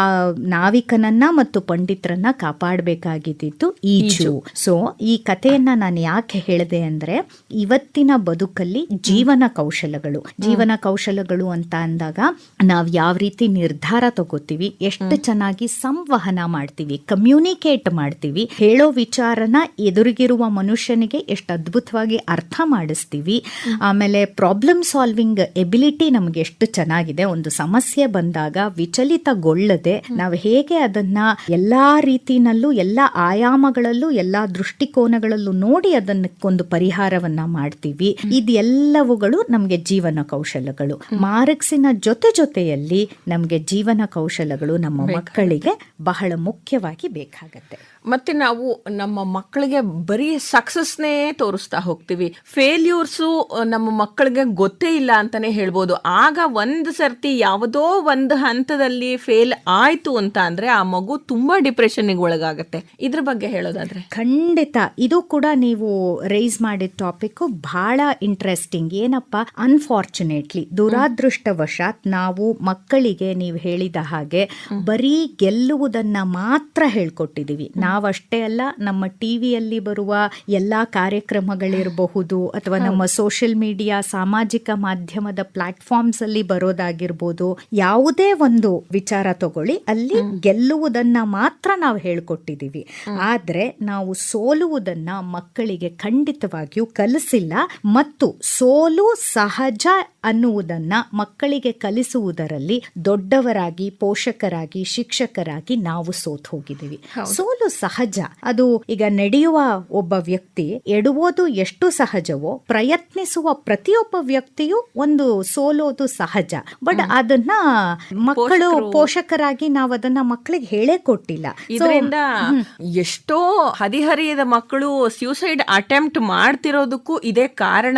ನಾವಿಕನನ್ನ ಮತ್ತು ಪಂಡಿತರನ್ನ ಕಾಪಾಡಬೇಕಾಗಿದ್ದು ಈಜು. ಸೊ ಈ ಕಥೆಯನ್ನ ನಾನು ಯಾಕೆ ಹೇಳಿದೆ ಅಂದ್ರೆ, ಇವತ್ತಿನ ಬದುಕಲ್ಲಿ ಜೀವನ ಕೌಶಲಗಳು ಅಂತ ಅಂದಾಗ ನಾವ್ ಯಾವ ರೀತಿ ನಿರ್ಧಾರ ತಗೋತೀವಿ, ಎಷ್ಟು ಚೆನ್ನಾಗಿ ಸಂವಹನ ಮಾಡ್ತೀವಿ, ಕಮ್ಯುನಿಕೇಟ್ ಮಾಡ್ತೀವಿ, ಹೇಳೋ ವಿಚಾರನ ಎದುರಿಗಿರುವ ಮನುಷ್ಯನಿಗೆ ಎಷ್ಟು ಅದ್ಭುತವಾಗಿ ಅರ್ಥ ಮಾಡಿಸ್ತೀವಿ, ಆಮೇಲೆ ಪ್ರಾಬ್ಲಮ್ ಸಾಲ್ವಿಂಗ್ ಎಬಿಲಿಟಿ ನಮ್ಗೆ ಎಷ್ಟು ಚೆನ್ನಾಗಿದೆ. ಒಂದು ಸಮಸ್ಯೆ ಬಂದಾಗ ವಿಚಲಿತಗೊಳ್ಳದೆ ನಾವು ಹೇಗೆ ಅದನ್ನ ಎಲ್ಲಾ ರೀತಿನಲ್ಲೂ, ಎಲ್ಲಾ ಆಯಾಮಗಳಲ್ಲೂ, ಎಲ್ಲಾ ದೃಷ್ಟಿಕೋನಗಳಲ್ಲೂ ನೋಡಿ ಅದನ್ನಕ್ಕೊಂದು ಪರಿಹಾರವನ್ನ ಮಾಡ್ತೀವಿ. ಇದೆಲ್ಲವುಗಳು ನಮ್ಗೆ ಜೀವನ ಕೌಶಲಗಳು. ಮಾರ್ಕ್ಸಿನ ಜೊತೆಯಲ್ಲಿ ನಮ್ಗೆ ಜೀವನ ಕೌಶಲಗಳು ನಮ್ಮ ಮಕ್ಕಳಿಗೆ ಬಹಳ ಮುಖ್ಯವಾಗಿ ಬೇಕಾಗತ್ತೆ. ಮತ್ತೆ ನಾವು ನಮ್ಮ ಮಕ್ಕಳಿಗೆ ಬರೀ ಸಕ್ಸಸ್ನೇ ತೋರಿಸ್ತಾ ಹೋಗ್ತೀವಿ, ಫೇಲ್ಯೂರ್ಸು ನಮ್ಮ ಮಕ್ಕಳಿಗೆ ಗೊತ್ತೇ ಇಲ್ಲ ಅಂತಾನೆ ಹೇಳ್ಬೋದು. ಆಗ ಒಂದು ಸರ್ತಿ ಯಾವುದೋ ಒಂದು ಹಂತದಲ್ಲಿ ಫೇಲ್ ಆಯ್ತು ಅಂತ ಅಂದ್ರೆ ಆ ಮಗು ತುಂಬಾ ಡಿಪ್ರೆಷನ್ಗೆ ಒಳಗಾಗತ್ತೆ. ಇದ್ರ ಬಗ್ಗೆ ಹೇಳೋದಾದ್ರೆ ಖಂಡಿತ ಇದು ಕೂಡ ನೀವು ರೈಸ್ ಮಾಡಿದ ಟಾಪಿಕ್ ಬಹಳ ಇಂಟ್ರೆಸ್ಟಿಂಗ್. ಏನಪ್ಪಾ, ಅನ್ಫಾರ್ಚುನೇಟ್ಲಿ ದುರಾದೃಷ್ಟವಶಾತ್ ನಾವು ಮಕ್ಕಳಿಗೆ ನೀವು ಹೇಳಿದ ಹಾಗೆ ಬರೀ ಗೆಲ್ಲುವುದನ್ನ ಮಾತ್ರ ಹೇಳ್ಕೊಟ್ಟಿದೀವಿ. ನಾವಷ್ಟೇ ಅಲ್ಲ, ನಮ್ಮ ಟಿವಿಯಲ್ಲಿ ಬರುವ ಎಲ್ಲಾ ಕಾರ್ಯಕ್ರಮಗಳಿರಬಹುದು ಅಥವಾ ನಮ್ಮ ಸೋಷಿಯಲ್ ಮೀಡಿಯಾ, ಸಾಮಾಜಿಕ ಮಾಧ್ಯಮದ ಪ್ಲಾಟ್ಫಾರ್ಮ್ಸ್ ಅಲ್ಲಿ ಬರೋದಾಗಿರ್ಬೋದು, ಯಾವುದೇ ಒಂದು ವಿಚಾರ ತಗೊಳ್ಳಿ, ಅಲ್ಲಿ ಗೆಲ್ಲುವುದನ್ನ ಮಾತ್ರ ನಾವು ಹೇಳ್ಕೊಟ್ಟಿದೀವಿ. ಆದ್ರೆ ನಾವು ಸೋಲುವುದನ್ನ ಮಕ್ಕಳಿಗೆ ಖಂಡಿತವಾಗಿಯೂ ಕಲಿಸಿಲ್ಲ. ಮತ್ತು ಸೋಲು ಸಹಜ ಅನ್ನುವುದನ್ನ ಮಕ್ಕಳಿಗೆ ಕಲಿಸುವುದರಲ್ಲಿ ದೊಡ್ಡವರಾಗಿ, ಪೋಷಕರಾಗಿ, ಶಿಕ್ಷಕರಾಗಿ ನಾವು ಸೋತು ಹೋಗಿದ್ದೀವಿ. ಸೋಲು ಸಹಜ. ಅದು ಈಗ ನಡೆಯುವ ಒಬ್ಬ ವ್ಯಕ್ತಿ ಎಡುವುದು ಎಷ್ಟು ಸಹಜವೋ, ಪ್ರಯತ್ನಿಸುವ ಪ್ರತಿಯೊಬ್ಬ ವ್ಯಕ್ತಿಯು ಒಂದು ಸೋಲೋದು ಸಹಜ. ಬಟ್ ಅದನ್ನ ಮಕ್ಕಳು, ಪೋಷಕರಾಗಿ ನಾವು ಅದನ್ನ ಮಕ್ಕಳಿಗೆ ಹೇಳೇ ಕೊಟ್ಟಿಲ್ಲ. ಇದರಿಂದ ಎಷ್ಟೋ ಹದಿಹರಿಯದ ಮಕ್ಕಳು ಸ್ಯೂಸೈಡ್ ಅಟೆಂಪ್ಟ್ ಮಾಡ್ತಿರೋದಕ್ಕೂ ಇದೇ ಕಾರಣ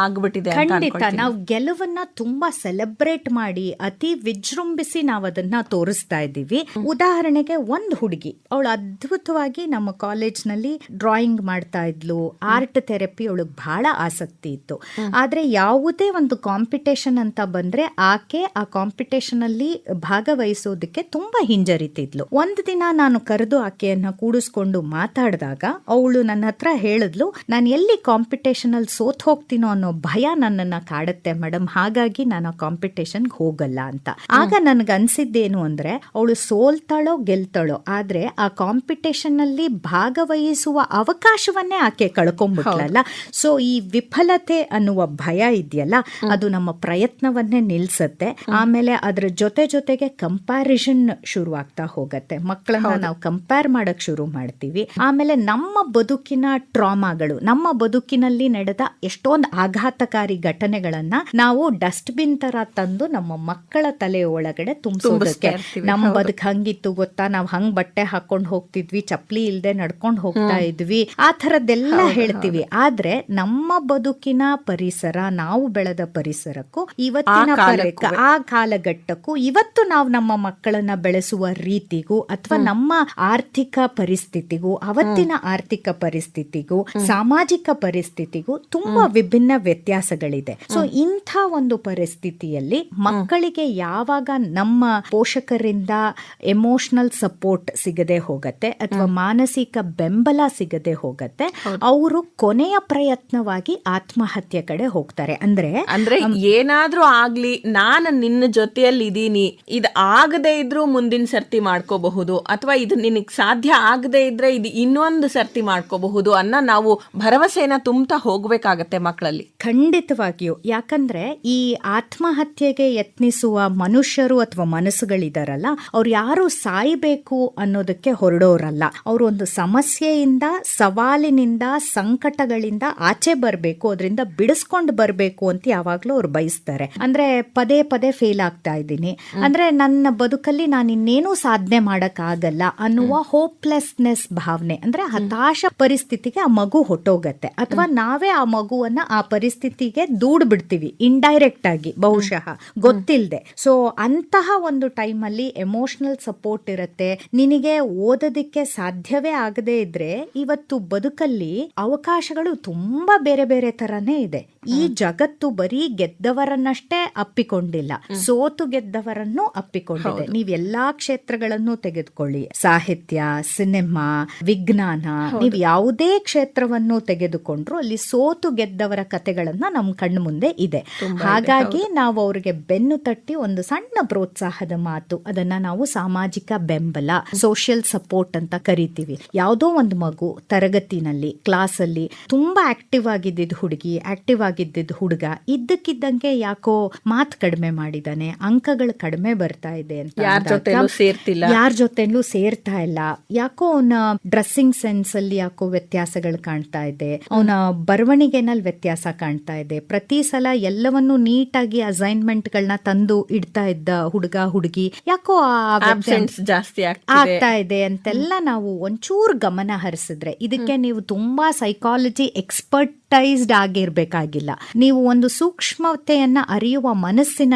ಆಗ್ಬಿಟ್ಟಿದೆ. ಖಂಡಿತ ನಾವು ಗೆಲುವನ್ನ ತುಂಬಾ ಸೆಲೆಬ್ರೇಟ್ ಮಾಡಿ ಅತಿ ವಿಜೃಂಭಿಸಿ ನಾವು ಅದನ್ನ ತೋರಿಸ್ತಾ ಇದ್ದೀವಿ. ಉದಾಹರಣೆಗೆ ಒಂದು ಹುಡುಗಿ, ಅವಳು ಅದ್ಭುತವಾಗಿ ನಮ್ಮ ಕಾಲೇಜ್ನಲ್ಲಿ ಡ್ರಾಯಿಂಗ್ ಮಾಡ್ತಾ ಇದ್ಲು, ಆರ್ಟ್ ಥೆರಪಿ ಅವಳಿಗೆ ಬಹಳ ಆಸಕ್ತಿ ಇತ್ತು. ಆದ್ರೆ ಯಾವುದೇ ಒಂದು ಕಾಂಪಿಟೇಷನ್ ಅಂತ ಬಂದ್ರೆ ಆಕೆ ಆ ಕಾಂಪಿಟೇಷನ್ ಅಲ್ಲಿ ಭಾಗವಹಿಸೋದಕ್ಕೆ ತುಂಬಾ ಹಿಂಜರಿತಿದ್ಲು. ಒಂದು ದಿನ ನಾನು ಕರೆದು ಆಕೆಯನ್ನ ಕೂಡಿಸ್ಕೊಂಡು ಮಾತಾಡಿದಾಗ ಅವಳು ನನ್ನ ಹತ್ರ ಹೇಳಿದ್ಲು, ನಾನು ಎಲ್ಲಿ ಕಾಂಪಿಟೇಷನ್ ಅಲ್ಲಿ ಸೋತ್ ಹೋಗ್ತೀನೋ ಅನ್ನೋ ಭಯ ನನ್ನನ್ನ ಕಾಡುತ್ತೆ ಮೇಡಮ್, ಹಾಗಾಗಿ ನಾನು ಆ ಕಾಂಪಿಟೇಷನ್ಗೆ ಹೋಗಲ್ಲ ಅಂತ. ಆಗ ನನ್ಗೆ ಅನ್ಸಿದ್ದೇನು ಅಂದ್ರೆ, ಅವಳು ಸೋಲ್ತಾಳೋ ಗೆಲ್ತಾಳೋ, ಆದ್ರೆ ಆ ಕಾಂಪಿಟೇಷನ್ ಅಲ್ಲಿ ಭಾಗವಹಿಸುವ ಅವಕಾಶವನ್ನೇ ಆಕೆ ಕಳ್ಕೊಂಡ್ಬಿಟ್ಲಲ್ಲ. ಸೊ ಈ ವಿಫಲತೆ ಅನ್ನುವ ಭಯ ಇದೆಯಲ್ಲ, ಅದು ನಮ್ಮ ಪ್ರಯತ್ನವನ್ನೇ ನಿಲ್ಸತ್ತೆ. ಆಮೇಲೆ ಅದ್ರ ಜೊತೆಗೆ ಕಂಪ್ಯಾರಿಸನ್ ಶುರುವಾಗ್ತಾ ಹೋಗತ್ತೆ. ಮಕ್ಕಳನ್ನ ನಾವು ಕಂಪೇರ್ ಮಾಡಕ್ ಶುರು ಮಾಡ್ತೀವಿ. ಆಮೇಲೆ ನಮ್ಮ ಬದುಕಿನ ಟ್ರಾಮಾಗಳು, ನಮ್ಮ ಬದುಕಿನಲ್ಲಿ ನಡೆದ ಎಷ್ಟೊಂದು ಆಘಾತಕಾರಿ ಘಟನೆಗಳನ್ನ ನಾವು ಡಸ್ಟ್ಬಿನ್ ತರ ತಂದು ನಮ್ಮ ಮಕ್ಕಳ ತಲೆ ಒಳಗಡೆ ತುಂಬಿಸೋದಕ್ಕೆ, ನಮ್ಮ ಬದುಕು ಹಂಗಿತ್ತು ಗೊತ್ತಾ, ನಾವ್ ಹಂಗ್ ಬಟ್ಟೆ ಹಾಕೊಂಡ್ ಹೋಗ್ತಿದ್ವಿ, ಚಪ್ಲಿ ಇಲ್ದೆ ನಡ್ಕೊಂಡ್ ಹೋಗ್ತಾ ಇದ್ವಿ, ಆ ಥರದ್ದೆಲ್ಲ ಹೇಳ್ತೀವಿ. ಆದ್ರೆ ನಮ್ಮ ಬದುಕಿನ ಪರಿಸರ, ನಾವು ಬೆಳೆದ ಪರಿಸರಕ್ಕೂ ಇವತ್ತಿನ ಆ ಕಾಲಘಟ್ಟಕ್ಕೂ, ಇವತ್ತು ನಾವು ನಮ್ಮ ಮಕ್ಕಳನ್ನ ಬೆಳೆಸುವ ರೀತಿಗೂ ಅಥವಾ ನಮ್ಮ ಆರ್ಥಿಕ ಪರಿಸ್ಥಿತಿಗೂ, ಅವತ್ತಿನ ಆರ್ಥಿಕ ಪರಿಸ್ಥಿತಿಗೂ, ಸಾಮಾಜಿಕ ಪರಿಸ್ಥಿತಿಗೂ ತುಂಬಾ ವಿಭಿನ್ನ ವ್ಯತ್ಯಾಸಗಳಿದೆ. ಸೊ ಇಂಥ ಒಂದು ಪರಿಸ್ಥಿತಿಯಲ್ಲಿ ಮಕ್ಕಳಿಗೆ ಯಾವಾಗ ನಮ್ಮ ಪೋಷಕರಿಂದ ಎಮೋಷನಲ್ ಸಪೋರ್ಟ್ ಸಿಗದೆ ಹೋಗತ್ತೆ ಅಥವಾ ಮಾನಸಿಕ ಬೆಂಬಲ ಸಿಗದೆ ಹೋಗತ್ತೆ, ಅವರು ಕೊನೆಯ ಪ್ರಯತ್ನವಾಗಿ ಆತ್ಮಹತ್ಯೆ ಕಡೆ ಹೋಗ್ತಾರೆ. ಅಂದ್ರೆ ಏನಾದ್ರೂ ಆಗ್ಲಿ, ನಾನು ನಿನ್ನ ಜೊತೆಯಲ್ಲಿ ಇದೀನಿ, ಇದು ಆಗದೆ ಇದ್ರೂ ಮುಂದಿನ ಸರ್ತಿ ಮಾಡ್ಕೋಬಹುದು, ಅಥವಾ ಇದು ನಿನಗೆ ಸಾಧ್ಯ ಆಗದೆ ಇದ್ರೆ ಇದು ಇನ್ನೊಂದು ಸರ್ತಿ ಮಾಡ್ಕೋಬಹುದು ಅನ್ನೋ ನಾವು ಭರವಸೆನ ತುಂಬ್ತಾ ಹೋಗ್ಬೇಕಾಗತ್ತೆ ಮಕ್ಕಳಲ್ಲಿ. ಖಂಡಿತವಾಗಿಯೂ. ಯಾಕಂದ್ರೆ ಈ ಆತ್ಮಹತ್ಯೆಗೆ ಯತ್ನಿಸುವ ಮನುಷ್ಯರು ಅಥವಾ ಮನಸ್ಸುಗಳಿದಾರಲ್ಲ, ಅವ್ರು ಯಾರು ಸಾಯಬೇಕು ಅನ್ನೋದಕ್ಕೆ ಹೊರಡೋರಲ್ಲ. ಅವರು ಒಂದು ಸಮಸ್ಯೆಯಿಂದ, ಸವಾಲಿನಿಂದ, ಸಂಕಟಗಳಿಂದ ಆಚೆ ಬರಬೇಕು, ಅದರಿಂದ ಬಿಡಿಸ್ಕೊಂಡು ಬರಬೇಕು ಅಂತ ಯಾವಾಗ್ಲೂ ಅವ್ರು ಬಯಸ್ತಾರೆ. ಅಂದ್ರೆ ಪದೇ ಪದೇ ಫೇಲ್ ಆಗ್ತಾ ಇದ್ದೀನಿ, ಅಂದ್ರೆ ನನ್ನ ಬದುಕಲ್ಲಿ ನಾನು ಇನ್ನೇನು ಸಾಧನೆ ಮಾಡಕ್ ಆಗಲ್ಲ ಅನ್ನುವ ಹೋಪ್ಲೆಸ್ನೆಸ್ ಭಾವನೆ, ಅಂದ್ರೆ ಹತಾಶ ಪರಿಸ್ಥಿತಿಗೆ ಆ ಮಗು ಹೊಟ್ಟೋಗತ್ತೆ. ಅಥವಾ ನಾವೇ ಆ ಮಗುವನ್ನ ಆ ಪರಿಸ್ಥಿತಿಗೆ ದೂಡ್ ಬಿಡ್ತೀವಿ ಇಂಡೈರೆಕ್ಟ್ ಆಗಿ, ಬಹುಶಃ ಗೊತ್ತಿಲ್ಲದೆ. ಸೊ ಅಂತಹ ಒಂದು ಟೈಮಲ್ಲಿ ಎಮೋಷನಲ್ ಸಪೋರ್ಟ್ ಇರುತ್ತೆ. ನಿನಗೆ ಓದೋದಕ್ಕೆ ಸಾಧ್ಯವೇ ಆಗದೆ ಇದ್ರೆ ಇವತ್ತು ಬದುಕಲ್ಲಿ ಅವಕಾಶಗಳು ತುಂಬಾ ಬೇರೆ ಬೇರೆ ತರನೇ ಇದೆ. ಈ ಜಗತ್ತು ಬರೀ ಗೆದ್ದವರನ್ನಷ್ಟೇ ಅಪ್ಪಿಕೊಂಡಿಲ್ಲ, ಸೋತು ಗೆದ್ದವರನ್ನು ಅಪ್ಪಿಕೊಂಡಿದೆ. ನೀವ್ ಎಲ್ಲಾ ಕ್ಷೇತ್ರಗಳನ್ನು ತೆಗೆದುಕೊಳ್ಳಿ, ಸಾಹಿತ್ಯ, ಸಿನಿಮಾ, ವಿಜ್ಞಾನ, ನೀವ್ ಯಾವುದೇ ಕ್ಷೇತ್ರವನ್ನು ತೆಗೆದುಕೊಂಡ್ರು ಅಲ್ಲಿ ಸೋತು ಗೆದ್ದವರ ಕಥೆಗಳನ್ನ ನಮ್ ಕಣ್ಣು ಮುಂದೆ ಇದೆ. ಹಾಗಾಗಿ ನಾವು ಅವ್ರಿಗೆ ಬೆನ್ನು ತಟ್ಟಿ ಒಂದು ಸಣ್ಣ ಪ್ರೋತ್ಸಾಹದ ಮಾತು, ಅದನ್ನ ನಾವು ಸಾಮಾಜಿಕ ಬೆಂಬಲ, ಸೋಷಿಯಲ್ ಸಪೋರ್ಟ್ ಅಂತ ಕರಿತೀವಿ. ಯಾವುದೋ ಒಂದು ಮಗು ತರಗತಿನಲ್ಲಿ, ಕ್ಲಾಸಲ್ಲಿ ತುಂಬಾ ಆಕ್ಟಿವ್ ಆಗಿದ್ದ ಹುಡುಗಿ, ಆಕ್ಟಿವ್ ಆಗಿದ್ದ ಹುಡುಗ ಇದ್ದಕ್ಕಿದ್ದಂಗೆ ಯಾಕೋ ಮಾತು ಕಡಿಮೆ ಮಾಡಿದಾನೆ, ಅಂಕಗಳು ಕಡಿಮೆ ಬರ್ತಾ ಇದೆ ಅಂತ, ಯಾರ ಜೊತೆಲೂ ಸೇರ್ತಾ ಇಲ್ಲ, ಯಾಕೋ ಅವನ ಡ್ರೆಸ್ಸಿಂಗ್ ಸೆನ್ಸ್ ಅಲ್ಲಿ ಯಾಕೋ ವ್ಯತ್ಯಾಸಗಳು ಕಾಣ್ತಾ ಇದೆ, ಅವನ ಬರವಣಿಗೆನಲ್ಲಿ ವ್ಯತ್ಯಾಸ ಕಾಣ್ತಾ ಇದೆ, ಪ್ರತಿ ಸಲ ಎಲ್ಲವನ್ನೂ ನೀಟಾಗಿ ಅಸೈನ್ಮೆಂಟ್ ಗಳನ್ನ ತಂದು ಇಡ್ತಾ ಇದ್ದ ಹುಡುಗ ಹುಡುಗಿ ಯಾಕೋ ಜಾಸ್ತಿ ಆಗ್ತಾ ಇದೆ ಅಂತೆಲ್ಲ ನಾವು ಒಂಚೂರು ಗಮನ ಹರಿಸಿದ್ರೆ, ಇದಕ್ಕೆ ನೀವು ತುಂಬಾ ಸೈಕಾಲಜಿ ಎಕ್ಸ್ಪರ್ಟೈಸ್ಡ್ ಆಗಿರ್ಬೇಕಾಗಿಲ್ಲ. ನೀವು ಒಂದು ಸೂಕ್ಷ್ಮತೆಯನ್ನ ಅರಿಯುವ ಮನಸ್ಸಿನ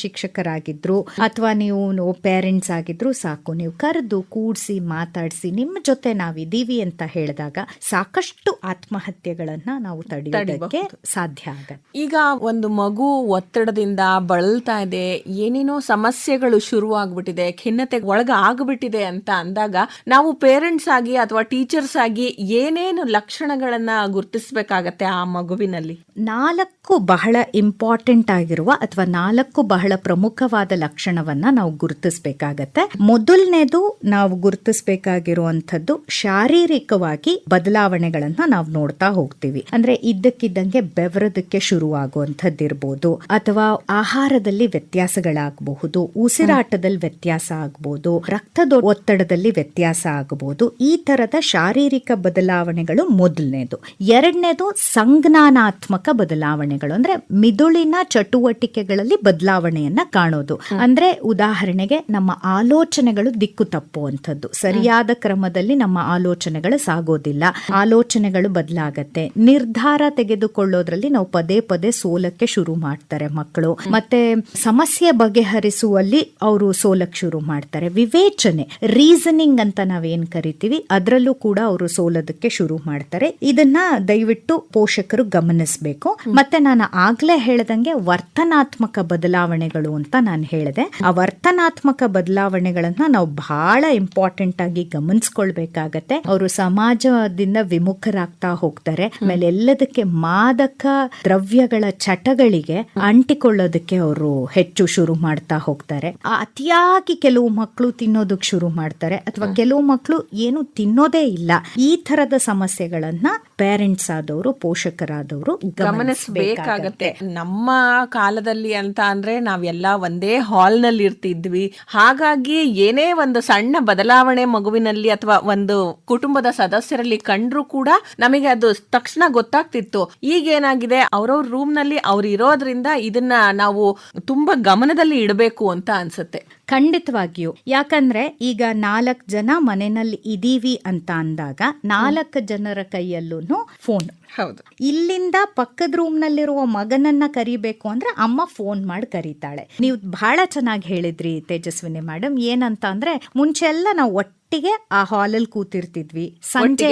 ಶಿಕ್ಷಕರಾಗಿದ್ರು ಅಥವಾ ನೀವು ಪೇರೆಂಟ್ಸ್ ಆಗಿದ್ರು ಸಾಕು. ನೀವು ಕರೆದು ಕೂಡಿಸಿ ಮಾತಾಡಿಸಿ ನಿಮ್ಮ ಜೊತೆ ನಾವಿದೀವಿ ಅಂತ ಹೇಳಿದಾಗ ಸಾಕಷ್ಟು ಆತ್ಮಹತ್ಯೆಗಳನ್ನ ನಾವು ತಡೆಯೋದಕ್ಕೆ ಸಾಧ್ಯ ಆಗತ್ತೆ. ಈಗ ಒಂದು ಮಗು ಒತ್ತಡದಿಂದ ಬಳಲ್ತಾ ಇದೆ, ಏನೇನೋ ಸಮಸ್ಯೆಗಳು ಶುರು ಆಗ್ಬಿಟ್ಟಿದೆ, ಖಿನ್ನತೆಗೆ ಒಳಗ ಆಗ್ಬಿಟ್ಟಿದೆ ಅಂತ ಅಂದಾಗ ನಾವು ಪೇರೆಂಟ್ಸ್ ಆಗಿ ಅಥವಾ ಟೀಚರ್ಸ್ ಆಗಿ ಏನೇನು ಲಕ್ಷಣಗಳನ್ನ ಗುರುತಿಸಬೇಕಾಗತ್ತೆ ಆ ಮಗುವಿನಲ್ಲಿ? 4 ಬಹಳ ಇಂಪಾರ್ಟೆಂಟ್ ಆಗಿರುವ ಅಥವಾ 4 ಬಹಳ ಪ್ರಮುಖವಾದ ಲಕ್ಷಣವನ್ನ ನಾವು ಗುರುತಿಸಬೇಕಾಗತ್ತೆ. ಮೊದಲನೇದು ನಾವು ಗುರುತಿಸಬೇಕಾಗಿರುವಂತದ್ದು ಶಾರೀರಿಕವಾಗಿ ಬದಲಾವಣೆಗಳನ್ನ ನಾವು ನೋಡ್ತಾ ಹೋಗ್ತೀವಿ. ಅಂದ್ರೆ ಇದ್ದಕ್ಕಿದ್ದಂಗೆ ಬೆವರೋದಕ್ಕೆ ಶುರುವಾಗುವಂಥದ್ದಿರ್ಬೋದು, ಅಥವಾ ಆಹಾರದಲ್ಲಿ ವ್ಯತ್ಯಾಸಗಳಾಗಬಹುದು, ಉಸಿರಾಟದಲ್ಲಿ ವ್ಯತ್ಯಾಸ ಆಗಬಹುದು, ರಕ್ತದ ಒತ್ತಡದಲ್ಲಿ ವ್ಯತ್ಯಾಸ ಆಗಬಹುದು. ಈ ತರದ ಶಾರೀರಿಕ ಬದಲಾವಣೆಗಳು ಮೊದಲನೇದು. ಎರಡನೇದು ಸಂಜ್ಞಾನಾತ್ಮಕ ಬದಲಾವಣೆಗಳು, ಅಂದ್ರೆ ಮಿದುಳಿನ ಚಟುವಟಿಕೆಗಳಲ್ಲಿ ಬದಲಾವಣೆಯನ್ನ ಕಾಣೋದು. ಅಂದ್ರೆ ಉದಾಹರಣೆಗೆ ನಮ್ಮ ಆಲೋಚನೆಗಳು ದಿಕ್ಕು ತಪ್ಪುವಂಥದ್ದು, ಸರಿಯಾದ ಕ್ರಮದಲ್ಲಿ ನಮ್ಮ ಆಲೋಚನೆಗಳು ಸಾಗೋದಿಲ್ಲ, ಆಲೋಚನೆಗಳು ಬದಲಾಗತ್ತೆ. ನಿರ್ಧಾರ ತೆಗೆದುಕೊಳ್ಳೋದ್ರಲ್ಲಿ ನಾವು ಪದೇ ಪದೇ ಸೋಲಕ್ಕೆ ಶುರು ಮಾಡ್ತಾರೆ ಮಕ್ಕಳು. ಮತ್ತೆ ಸಮಸ್ಯೆ ಬಗೆಹರಿಸುವಲ್ಲಿ ಅವರು ಸೋಲಕ್ಕೆ ಶುರು ಮಾಡ್ತಾರೆ. ವಿವೇಚನೆ, ರೀಸನಿಂಗ್ ಅಂತ ನಾವೇನ್ ಕರಿತೀವಿ, ಅದರಲ್ಲೂ ಕೂಡ ಅವರು ಸೋಲೋದಕ್ಕೆ ಶುರು ಮಾಡ್ತಾರೆ. ಇದನ್ನ ದಯವಿಟ್ಟು ಪೋಷಕರು ಗಮನಿಸಬೇಕು. ಮತ್ತೆ ನಾನು ಆಗ್ಲೇ ಹೇಳ್ದಂಗೆ ವರ್ತನಾತ್ಮಕ ಬದಲಾವಣೆಗಳು ಅಂತ ನಾನು ಹೇಳಿದೆ. ಆ ವರ್ತನಾತ್ಮಕ ಬದಲಾವಣೆಗಳನ್ನ ನಾವು ಬಹಳ ಇಂಪಾರ್ಟೆಂಟ್ ಆಗಿ ಗಮನಿಸ್ಕೊಳ್ಬೇಕಾಗತ್ತೆ. ಅವರು ಸಮಾಜದಿಂದ ವಿಮುಖರಾಗ್ತಾ ಹೋಗ್ತಾರೆ. ಆಮೇಲೆ ಎಲ್ಲದಕ್ಕೆ ಮಾದಕ ದ್ರವ್ಯಗಳ ಚಟಗಳಿಗೆ ಅಂಟಿಕೊಳ್ಳೋದಕ್ಕೆ ಅವರು ಹೆಚ್ಚು ಶುರು ಮಾಡ್ತಾ ಹೋಗ್ತಾರೆ. ಅತಿಯಾಗಿ ಕೆಲವು ಮಕ್ಕಳು ತಿನ್ನೋದಕ್ಕೆ ಶುರು ಮಾಡ್ತಾರೆ, ಅಥವಾ ಕೆಲವು ಮಕ್ಕಳು ಏನು ತಿನ್ನೋದೇ ಇಲ್ಲ. ಈ ತರದ ಸಮಸ್ಯೆಗಳನ್ನ ಪೇರೆಂಟ್ಸ್ ಆದವರು, ಪೋಷಕರಾದವರು ಗಮನಿಸಬೇಕಾಗತ್ತೆ. ನಮ್ಮ ಕಾಲದಲ್ಲಿ ಅಂತ ಅಂದ್ರೆ ನಾವೆಲ್ಲ ಒಂದೇ ಹಾಲ್ ನಲ್ಲಿ ಇರ್ತಿದ್ವಿ. ಹಾಗಾಗಿ ಏನೇ ಒಂದು ಸಣ್ಣ ಬದಲಾವಣೆ ಮಗುವಿನಲ್ಲಿ ಅಥವಾ ಒಂದು ಕುಟುಂಬದ ಸದಸ್ಯರಲ್ಲಿ ಕಂಡ್ರು ಕೂಡ ನಮಗೆ ಅದು ತಕ್ಷಣ ಗೊತ್ತಾಗ್ತಿತ್ತು. ಈಗ ಏನಾಗಿದೆ, ಅವ್ರವ್ರ ರೂಮ್ ನಲ್ಲಿ ಅವ್ರು ಇರೋದ್ರಿಂದ ಇದನ್ನ ನಾವು ತುಂಬಾ ಗಮನದಲ್ಲಿ ಇಡಬೇಕು ಅಂತ ಅನ್ಸುತ್ತೆ. ಖಂಡಿತವಾಗಿಯೂ. ಯಾಕಂದ್ರೆ ಈಗ 4 ಜನ ಮನೆಯಲ್ಲಿ ಇದೀವಿ ಅಂತ ಅಂದಾಗ 4 ಜನರ ಕೈಯಲ್ಲೂ ಫೋನ್. ಹೌದು. ಇಲ್ಲಿಂದ ಪಕ್ಕದ ರೂಮ್ ನಲ್ಲಿರುವ ಮಗನನ್ನ ಕರಿಬೇಕು ಅಂದ್ರೆ ಅಮ್ಮ ಫೋನ್ ಮಾಡಿ ಕರೀತಾಳೆ. ನೀವು ಬಹಳ ಚೆನ್ನಾಗಿ ಹೇಳಿದ್ರಿ ತೇಜಸ್ವಿನಿ ಮೇಡಮ್. ಏನಂತ ಅಂದ್ರೆ ಮುಂಚೆ ಎಲ್ಲ ನಾವು ಒಟ್ಟಿಗೆ ಆ ಹಾಲಲ್ಲಿ ಕೂತಿರ್ತಿದ್ವಿ, ಸಂಜೆ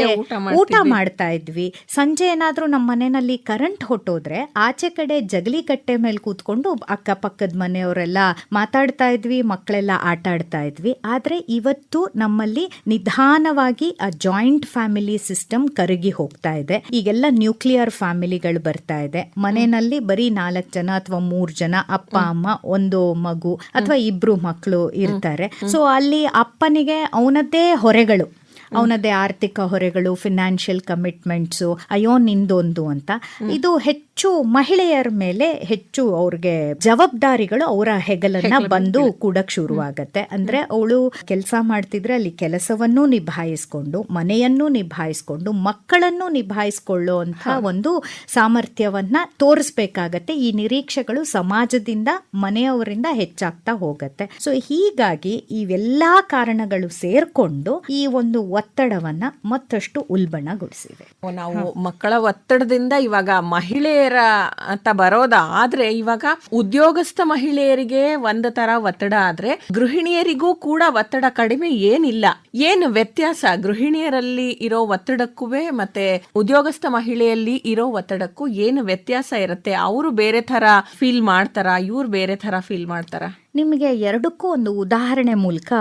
ಊಟ ಮಾಡ್ತಾ ಇದ್ವಿ. ಸಂಜೆ ಏನಾದ್ರೂ ನಮ್ಮ ಮನೆಯಲ್ಲಿ ಕರೆಂಟ್ ಹೊಟ್ಟೋದ್ರೆ ಆಚೆ ಕಡೆ ಜಗಲಿ ಕಟ್ಟೆ ಮೇಲೆ ಕೂತ್ಕೊಂಡು ಅಕ್ಕಪಕ್ಕದ ಮನೆಯವರೆಲ್ಲ ಮಾತಾಡ್ತಾ ಇದ್ವಿ, ಮಕ್ಕಳೆಲ್ಲ ಆಟ ಆಡ್ತಾ ಇದ್ವಿ. ಆದ್ರೆ ಇವತ್ತು ನಮ್ಮಲ್ಲಿ ನಿಧಾನವಾಗಿ ಆ ಜಾಯಿಂಟ್ ಫ್ಯಾಮಿಲಿ ಸಿಸ್ಟಮ್ ಕರಗಿ ಹೋಗ್ತಾ ಇದೆ. ಈಗೆಲ್ಲ ನ್ಯೂಕ್ಲಿಯರ್ ಫ್ಯಾಮಿಲಿಗಳು ಬರ್ತಾ ಇದೆ. ಮನೆಯಲ್ಲಿ ಬರೀ 4 ಜನ ಅಥವಾ 3 ಜನ, ಅಪ್ಪ ಅಮ್ಮ, ಒಂದು ಮಗು ಅಥವಾ 2 ಮಕ್ಕಳು ಇರ್ತಾರೆ. ಸೊ ಅಲ್ಲಿ ಅಪ್ಪನಿಗೆ ಅವನದ್ದೇ ಹೊರೆಗಳು, ಅವನದೇ ಆರ್ಥಿಕ ಹೊರೆಗಳು, ಫಿನಾನ್ಷಿಯಲ್ ಕಮಿಟ್ಮೆಂಟ್ಸು, ಅಯ್ಯೋ ನಿಂದೊಂದು ಅಂತ. ಇದು ಹೆಚ್ಚು ಹೆಚ್ಚು ಮಹಿಳೆಯರ ಮೇಲೆ ಹೆಚ್ಚು ಅವ್ರಿಗೆ ಜವಾಬ್ದಾರಿಗಳು ಅವರ ಹೆಗಲನ್ನ ಬಂದು ಕೂಡಕ್ ಶುರುವಾಗತ್ತೆ. ಅಂದ್ರೆ ಅವಳು ಕೆಲಸ ಮಾಡ್ತಿದ್ರೆ ಅಲ್ಲಿ ಕೆಲಸವನ್ನೂ ನಿಭಾಯಿಸ್ಕೊಂಡು, ಮನೆಯನ್ನೂ ನಿಭಾಯಿಸ್ಕೊಂಡು, ಮಕ್ಕಳನ್ನು ನಿಭಾಯಿಸ್ಕೊಳ್ಳೋ ಅಂತ ಒಂದು ಸಾಮರ್ಥ್ಯವನ್ನ ತೋರಿಸ್ಬೇಕಾಗತ್ತೆ. ಈ ನಿರೀಕ್ಷೆಗಳು ಸಮಾಜದಿಂದ, ಮನೆಯವರಿಂದ ಹೆಚ್ಚಾಗ್ತಾ ಹೋಗತ್ತೆ. ಸೊ ಹೀಗಾಗಿ ಇವೆಲ್ಲಾ ಕಾರಣಗಳು ಸೇರ್ಕೊಂಡು ಈ ಒಂದು ಒತ್ತಡವನ್ನ ಮತ್ತಷ್ಟು ಉಲ್ಬಣಗೊಳಿಸಿವೆ. ನಾವು ಮಕ್ಕಳ ಒತ್ತಡದಿಂದ ಇವಾಗ ಮಹಿಳೆಯರ ಅಂತ ಬರೋದಾದ್ರೆ, ಇವಾಗ ಉದ್ಯೋಗಸ್ಥ ಮಹಿಳೆಯರಿಗೆ ಒಂದು ತರ ಒತ್ತಡ ಆದ್ರೆ ಗೃಹಿಣಿಯರಿಗೂ ಕೂಡ ಒತ್ತಡ ಕಡಿಮೆ ಏನಿಲ್ಲ. ಏನು ವ್ಯತ್ಯಾಸ ಗೃಹಿಣಿಯರಲ್ಲಿ ಇರೋ ಒತ್ತಡಕ್ಕೂ ಮತ್ತೆ ಉದ್ಯೋಗಸ್ಥ ಮಹಿಳೆಯಲ್ಲಿ ಇರೋ ಒತ್ತಡಕ್ಕೂ ಏನು ವ್ಯತ್ಯಾಸ ಇರುತ್ತೆ? ಅವರು ಬೇರೆ ತರ ಫೀಲ್ ಮಾಡ್ತಾರ, ಇವ್ರು ಬೇರೆ ತರ ಫೀಲ್ ಮಾಡ್ತಾರ? ನಿಮಗೆ ಎರಡಕ್ಕೂ ಒಂದು ಉದಾಹರಣೆ ಮೂಲಕ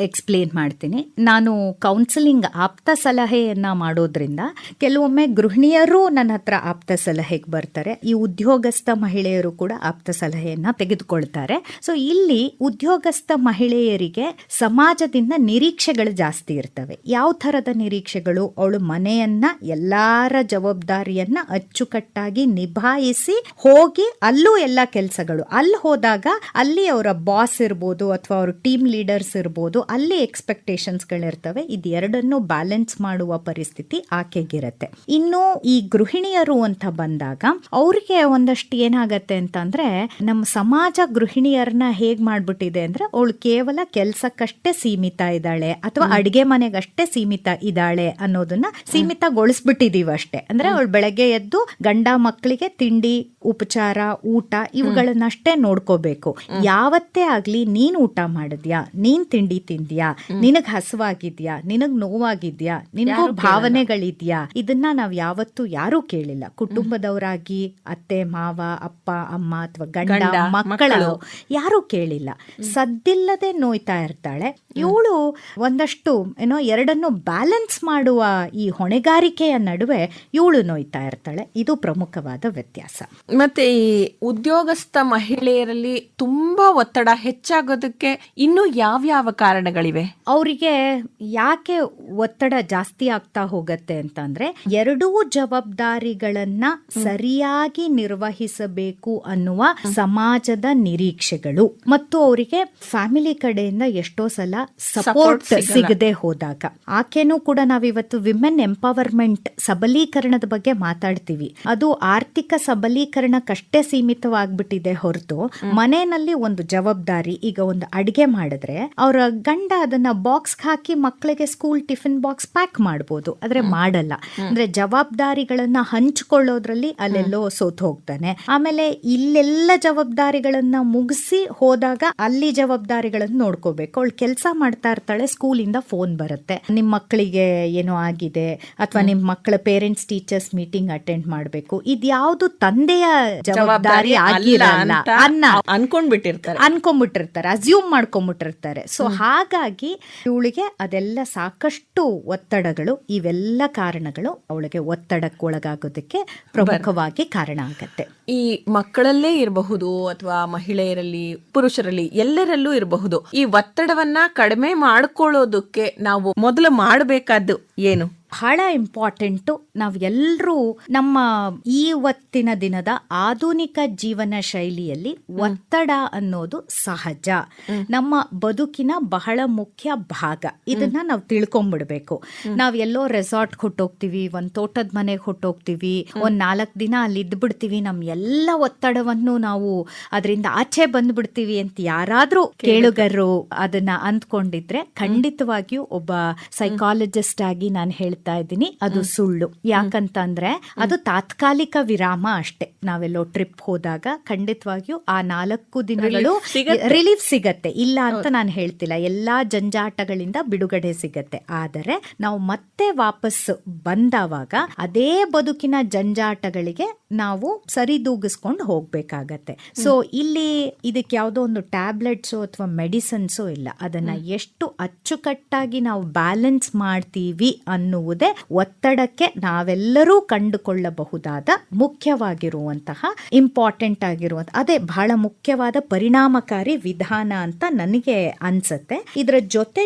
ಎಕ್ಸ್ಪ್ಲೇನ್ ಮಾಡ್ತೀನಿ. ನಾನು ಕೌನ್ಸಿಲಿಂಗ್ ಆಪ್ತ ಸಲಹೆಯನ್ನ ಮಾಡೋದ್ರಿಂದ ಕೆಲವೊಮ್ಮೆ ಗೃಹಿಣಿಯರು ನನ್ನ ಹತ್ರ ಆಪ್ತ ಸಲಹೆಗೆ ಬರ್ತಾರೆ, ಈ ಉದ್ಯೋಗಸ್ಥ ಮಹಿಳೆಯರು ಕೂಡ ಆಪ್ತ ಸಲಹೆಯನ್ನ ತೆಗೆದುಕೊಳ್ತಾರೆ. ಸೊ ಇಲ್ಲಿ ಉದ್ಯೋಗಸ್ಥ ಮಹಿಳೆಯರಿಗೆ ಸಮಾಜದಿಂದ ನಿರೀಕ್ಷೆಗಳು ಜಾಸ್ತಿ ಇರ್ತವೆ. ಯಾವ ಥರದ ನಿರೀಕ್ಷೆಗಳು? ಅವಳು ಮನೆಯನ್ನ, ಎಲ್ಲಾರ ಜವಾಬ್ದಾರಿಯನ್ನ ಅಚ್ಚುಕಟ್ಟಾಗಿ ನಿಭಾಯಿಸಿ ಹೋಗಿ ಅಲ್ಲೂ ಎಲ್ಲ ಕೆಲಸಗಳು, ಅಲ್ಲಿ ಹೋದಾಗ ಅಲ್ಲಿ ಅವರ ಬಾಸ್ ಇರ್ಬೋದು ಅಥವಾ ಅವ್ರ ಟೀಮ್ ಲೀಡರ್ಸ್ ಇರ್ಬೋದು, ಅಲ್ಲಿ ಎಕ್ಸ್ಪೆಕ್ಟೇಷನ್ಸ್ಗಳಿರ್ತವೆ. ಇದೆರಡನ್ನು ಬ್ಯಾಲೆನ್ಸ್ ಮಾಡುವ ಪರಿಸ್ಥಿತಿ ಆಕೆಗಿರತ್ತೆ. ಇನ್ನು ಈ ಗೃಹಿಣಿಯರು ಅಂತ ಬಂದಾಗ ಅವ್ರಿಗೆ ಒಂದಷ್ಟು ಏನಾಗತ್ತೆ ಅಂತಂದ್ರೆ, ನಮ್ಮ ಸಮಾಜ ಗೃಹಿಣಿಯರನ್ನ ಹೇಗ್ ಮಾಡ್ಬಿಟ್ಟಿದೆ ಅಂದ್ರೆ, ಅವಳು ಕೇವಲ ಕೆಲ್ಸಕ್ಕಷ್ಟೇ ಸೀಮಿತ ಇದ್ದಾಳೆ ಅಥವಾ ಅಡಿಗೆ ಮನೆಗಷ್ಟೇ ಸೀಮಿತ ಇದ್ದಾಳೆ ಅನ್ನೋದನ್ನ ಸೀಮಿತಗೊಳಿಸ್ಬಿಟ್ಟಿದೀವಿ ಅಷ್ಟೇ. ಅಂದ್ರೆ ಅವಳು ಬೆಳಗ್ಗೆ ಎದ್ದು ಗಂಡ ಮಕ್ಕಳಿಗೆ ತಿಂಡಿ, ಉಪಚಾರ, ಊಟ ಇವುಗಳನ್ನಷ್ಟೇ ನೋಡ್ಕೋಬೇಕು. ಯಾವತ್ತೇ ಆಗ್ಲಿ ನೀನ್ ಊಟ ಮಾಡಿದ್ಯಾ, ನೀನ್ ತಿಂಡಿ ತಿಂದ್ಯಾ, ನಿನಗ್ ಹಸುವಾಗಿದ್ಯಾ, ನಿನಗ್ ನೋವಾಗಿದ್ಯಾ, ನಿನಗೂ ಭಾವನೆಗಳಿದ್ಯಾ, ಇದನ್ನ ನಾವ್ ಯಾವತ್ತೂ ಯಾರೂ ಕೇಳಿಲ್ಲ. ಕುಟುಂಬದವರಾಗಿ ಅತ್ತೆ ಮಾವ, ಅಪ್ಪ ಅಮ್ಮ ಅಥವಾ ಗಂಡ ಮಕ್ಕಳು ಯಾರೂ ಕೇಳಿಲ್ಲ. ಸದ್ದಿಲ್ಲದೆ ನೋಯ್ತಾ ಇರ್ತಾಳೆ ಇವಳು. ಒಂದಷ್ಟು ಎರಡನ್ನು ಬ್ಯಾಲೆನ್ಸ್ ಮಾಡುವ ಈ ಹೊಣೆಗಾರಿಕೆಯ ನಡುವೆ ಇವಳು ನೋಯ್ತಾ ಇರ್ತಾಳೆ. ಇದು ಪ್ರಮುಖವಾದ ವ್ಯತ್ಯಾಸ. ಮತ್ತೆ ಈ ಉದ್ಯೋಗಸ್ಥ ಮಹಿಳೆಯರಲ್ಲಿ ತುಂಬಾ ಒತ್ತಡ ಹೆಚ್ಚಾಗೋದಕ್ಕೆ ಇನ್ನು ಯಾವ್ಯಾವ ಕಾರಣಗಳಿವೆ? ಅವರಿಗೆ ಯಾಕೆ ಒತ್ತಡ ಜಾಸ್ತಿ ಆಗ್ತಾ ಹೋಗತ್ತೆ ಅಂತಂದ್ರೆ, ಎರಡೂ ಜವಾಬ್ದಾರಿಗಳನ್ನ ಸರಿಯಾಗಿ ನಿರ್ವಹಿಸಬೇಕು ಅನ್ನುವ ಸಮಾಜದ ನಿರೀಕ್ಷೆಗಳು ಮತ್ತು ಅವರಿಗೆ ಫ್ಯಾಮಿಲಿ ಕಡೆಯಿಂದ ಎಷ್ಟೋ ಸಲ ಸಪೋರ್ಟ್ ಸಿಗದೆ ಹೋದಾಗ. ಆಕೆನೂ ಕೂಡ ನಾವಿವತ್ತು ವಿಮೆನ್ ಎಂಪವರ್ಮೆಂಟ್, ಸಬಲೀಕರಣದ ಬಗ್ಗೆ ಮಾತಾಡ್ತೀವಿ. ಅದು ಆರ್ಥಿಕ ಸಬಲೀಕರಣಕ್ಕಷ್ಟೇ ಸೀಮಿತವಾಗ್ಬಿಟ್ಟಿದೆ ಹೊರತು ಮನೆಯಲ್ಲಿ ಒಂದು ಜವಾಬ್ದಾರಿ, ಈಗ ಒಂದು ಅಡಿಗೆ ಮಾಡಿದ್ರೆ ಅವರ ಗಂಡ ಅದನ್ನ ಬಾಕ್ಸ್ ಹಾಕಿ ಮಕ್ಕಳಿಗೆ ಸ್ಕೂಲ್ ಟಿಫಿನ್ ಬಾಕ್ಸ್ ಪ್ಯಾಕ್ ಮಾಡ್ಬೋದು, ಆದ್ರೆ ಮಾಡಲ್ಲ. ಅಂದ್ರೆ ಜವಾಬ್ದಾರಿಗಳನ್ನ ಹಂಚಿಕೊಳ್ಳೋದ್ರಲ್ಲಿ ಅಲ್ಲೆಲ್ಲೋ ಸೋತು ಹೋಗ್ತಾನೆ. ಆಮೇಲೆ ಇಲ್ಲೆಲ್ಲ ಜವಾಬ್ದಾರಿಗಳನ್ನ ಮುಗಿಸಿ ಹೋದಾಗ ಅಲ್ಲಿ ಜವಾಬ್ದಾರಿಗಳನ್ನ ನೋಡ್ಕೋಬೇಕು. ಅವಳು ಕೆಲಸ ಮಾಡ್ತಾ ಇರ್ತಾಳೆ, ಸ್ಕೂಲಿಂದ ಫೋನ್ ಬರುತ್ತೆ, ನಿಮ್ ಮಕ್ಕಳಿಗೆ ಏನೋ ಆಗಿದೆ ಅಥವಾ ನಿಮ್ ಮಕ್ಕಳ ಪೇರೆಂಟ್ಸ್ ಟೀಚರ್ಸ್ ಮೀಟಿಂಗ್ ಅಟೆಂಡ್ ಮಾಡ್ಬೇಕು. ಇದ್ಯಾವುದು ತಂದೆಯ ಜವಾಬ್ದಾರಿ ಆಗಿರಲ್ಲ ಅನ್ಕೊಂಡ್ಬಿಟ್ಟಿರ್ತಾರೆ, ಅಸ್ಯೂಮ್ ಮಾಡ್ಕೊಂಡ್ಬಿಟ್ಟಿರ್ತಾರೆ. ಸೊ ಹಾಗಾಗಿ ಇವಳಿಗೆ ಅದೆಲ್ಲ ಸಾಕಷ್ಟು ಒತ್ತಡಗಳು, ಇವೆಲ್ಲ ಕಾರಣಗಳು ಅವಳಿಗೆ ಒತ್ತಡಕ್ಕೆ ಒಳಗಾಗೋದಕ್ಕೆ ಪ್ರಮುಖವಾಗಿ ಕಾರಣ ಆಗತ್ತೆ. ಈ ಮಕ್ಕಳಲ್ಲೇ ಇರಬಹುದು ಅಥವಾ ಮಹಿಳೆಯರಲ್ಲಿ, ಪುರುಷರಲ್ಲಿ, ಎಲ್ಲರಲ್ಲೂ ಇರಬಹುದು. ಈ ಒತ್ತಡವನ್ನ ಕಡಿಮೆ ಮಾಡ್ಕೊಳ್ಳೋದಕ್ಕೆ ನಾವು ಮೊದಲು ಮಾಡಬೇಕಾದ್ದು ಏನು? ಬಹಳ ಇಂಪಾರ್ಟೆಂಟು. ನಾವು ಎಲ್ಲರೂ ನಮ್ಮ ಇವತ್ತಿನ ದಿನದ ಆಧುನಿಕ ಜೀವನ ಶೈಲಿಯಲ್ಲಿ ಒತ್ತಡ ಅನ್ನೋದು ಸಹಜ, ನಮ್ಮ ಬದುಕಿನ ಬಹಳ ಮುಖ್ಯ ಭಾಗ. ಇದನ್ನ ನಾವು ತಿಳ್ಕೊಂಡ್ಬಿಡ್ಬೇಕು. ನಾವ್ ಎಲ್ಲೋ ರೆಸಾರ್ಟ್ ಹೊಟ್ಟೋಗ್ತೀವಿ, ಒಂದ್ ತೋಟದ ಮನೆಗೆ ಹೊಟ್ಟೋಗ್ತೀವಿ, ಒಂದ್ 4 ದಿನ ಅಲ್ಲಿ ಇದ್ಬಿಡ್ತೀವಿ, ನಮ್ ಎಲ್ಲ ಒತ್ತಡವನ್ನು ನಾವು ಅದರಿಂದ ಆಚೆ ಬಂದ್ಬಿಡ್ತೀವಿ ಅಂತ ಯಾರಾದ್ರೂ ಕೇಳುಗರು ಅದನ್ನ ಅಂದ್ಕೊಂಡಿದ್ರೆ ಖಂಡಿತವಾಗಿಯೂ ಒಬ್ಬ ಸೈಕಾಲಜಿಸ್ಟ್ ಆಗಿ ನಾನು ಹೇಳ್ತಾ ಇದ್ದೀನಿ, ಅದು ಸುಳ್ಳು. ಯಾಕಂತಂದ್ರೆ ಅದು ತಾತ್ಕಾಲಿಕ ವಿರಾಮ ಅಷ್ಟೇ. ನಾವೆಲ್ಲೋ ಟ್ರಿಪ್ ಹೋದಾಗ ಖಂಡಿತವಾಗಿಯೂ ಆ 4 ದಿನಗಳು ರಿಲೀಫ್ ಸಿಗತ್ತೆ, ಇಲ್ಲ ಅಂತ ನಾನು ಹೇಳ್ತಿಲ್ಲ. ಎಲ್ಲಾ ಜಂಜಾಟಗಳಿಂದ ಬಿಡುಗಡೆ ಸಿಗತ್ತೆ. ಆದರೆ ನಾವು ಮತ್ತೆ ವಾಪಸ್ ಬಂದವಾಗ ಅದೇ ಬದುಕಿನ ಜಂಜಾಟಗಳಿಗೆ ನಾವು ಸರಿದೂಗಿಸ್ಕೊಂಡು ಹೋಗ್ಬೇಕಾಗತ್ತೆ. ಸೊ ಇಲ್ಲಿ ಇದಕ್ಕೆ ಯಾವುದೋ ಒಂದು ಟ್ಯಾಬ್ಲೆಟ್ಸು ಅಥವಾ ಮೆಡಿಸಿನ್ಸು ಇಲ್ಲ. ಅದನ್ನ ಎಷ್ಟು ಅಚ್ಚುಕಟ್ಟಾಗಿ ನಾವು ಬ್ಯಾಲೆನ್ಸ್ ಮಾಡ್ತೀವಿ ಅನ್ನುವುದೇ ಒತ್ತಡಕ್ಕೆ ನಾವೆಲ್ಲರೂ ಕಂಡುಕೊಳ್ಳಬಹುದಾದ ಮುಖ್ಯವಾಗಿರುವಂತಹ ಇಂಪಾರ್ಟೆಂಟ್ ಆಗಿರುವಂತಹ ಅದೇ ಬಹಳ ಮುಖ್ಯವಾದ ಪರಿಣಾಮಕಾರಿ ವಿಧಾನ ಅಂತ ನನಗೆ ಅನ್ಸುತ್ತೆ. ಇದರ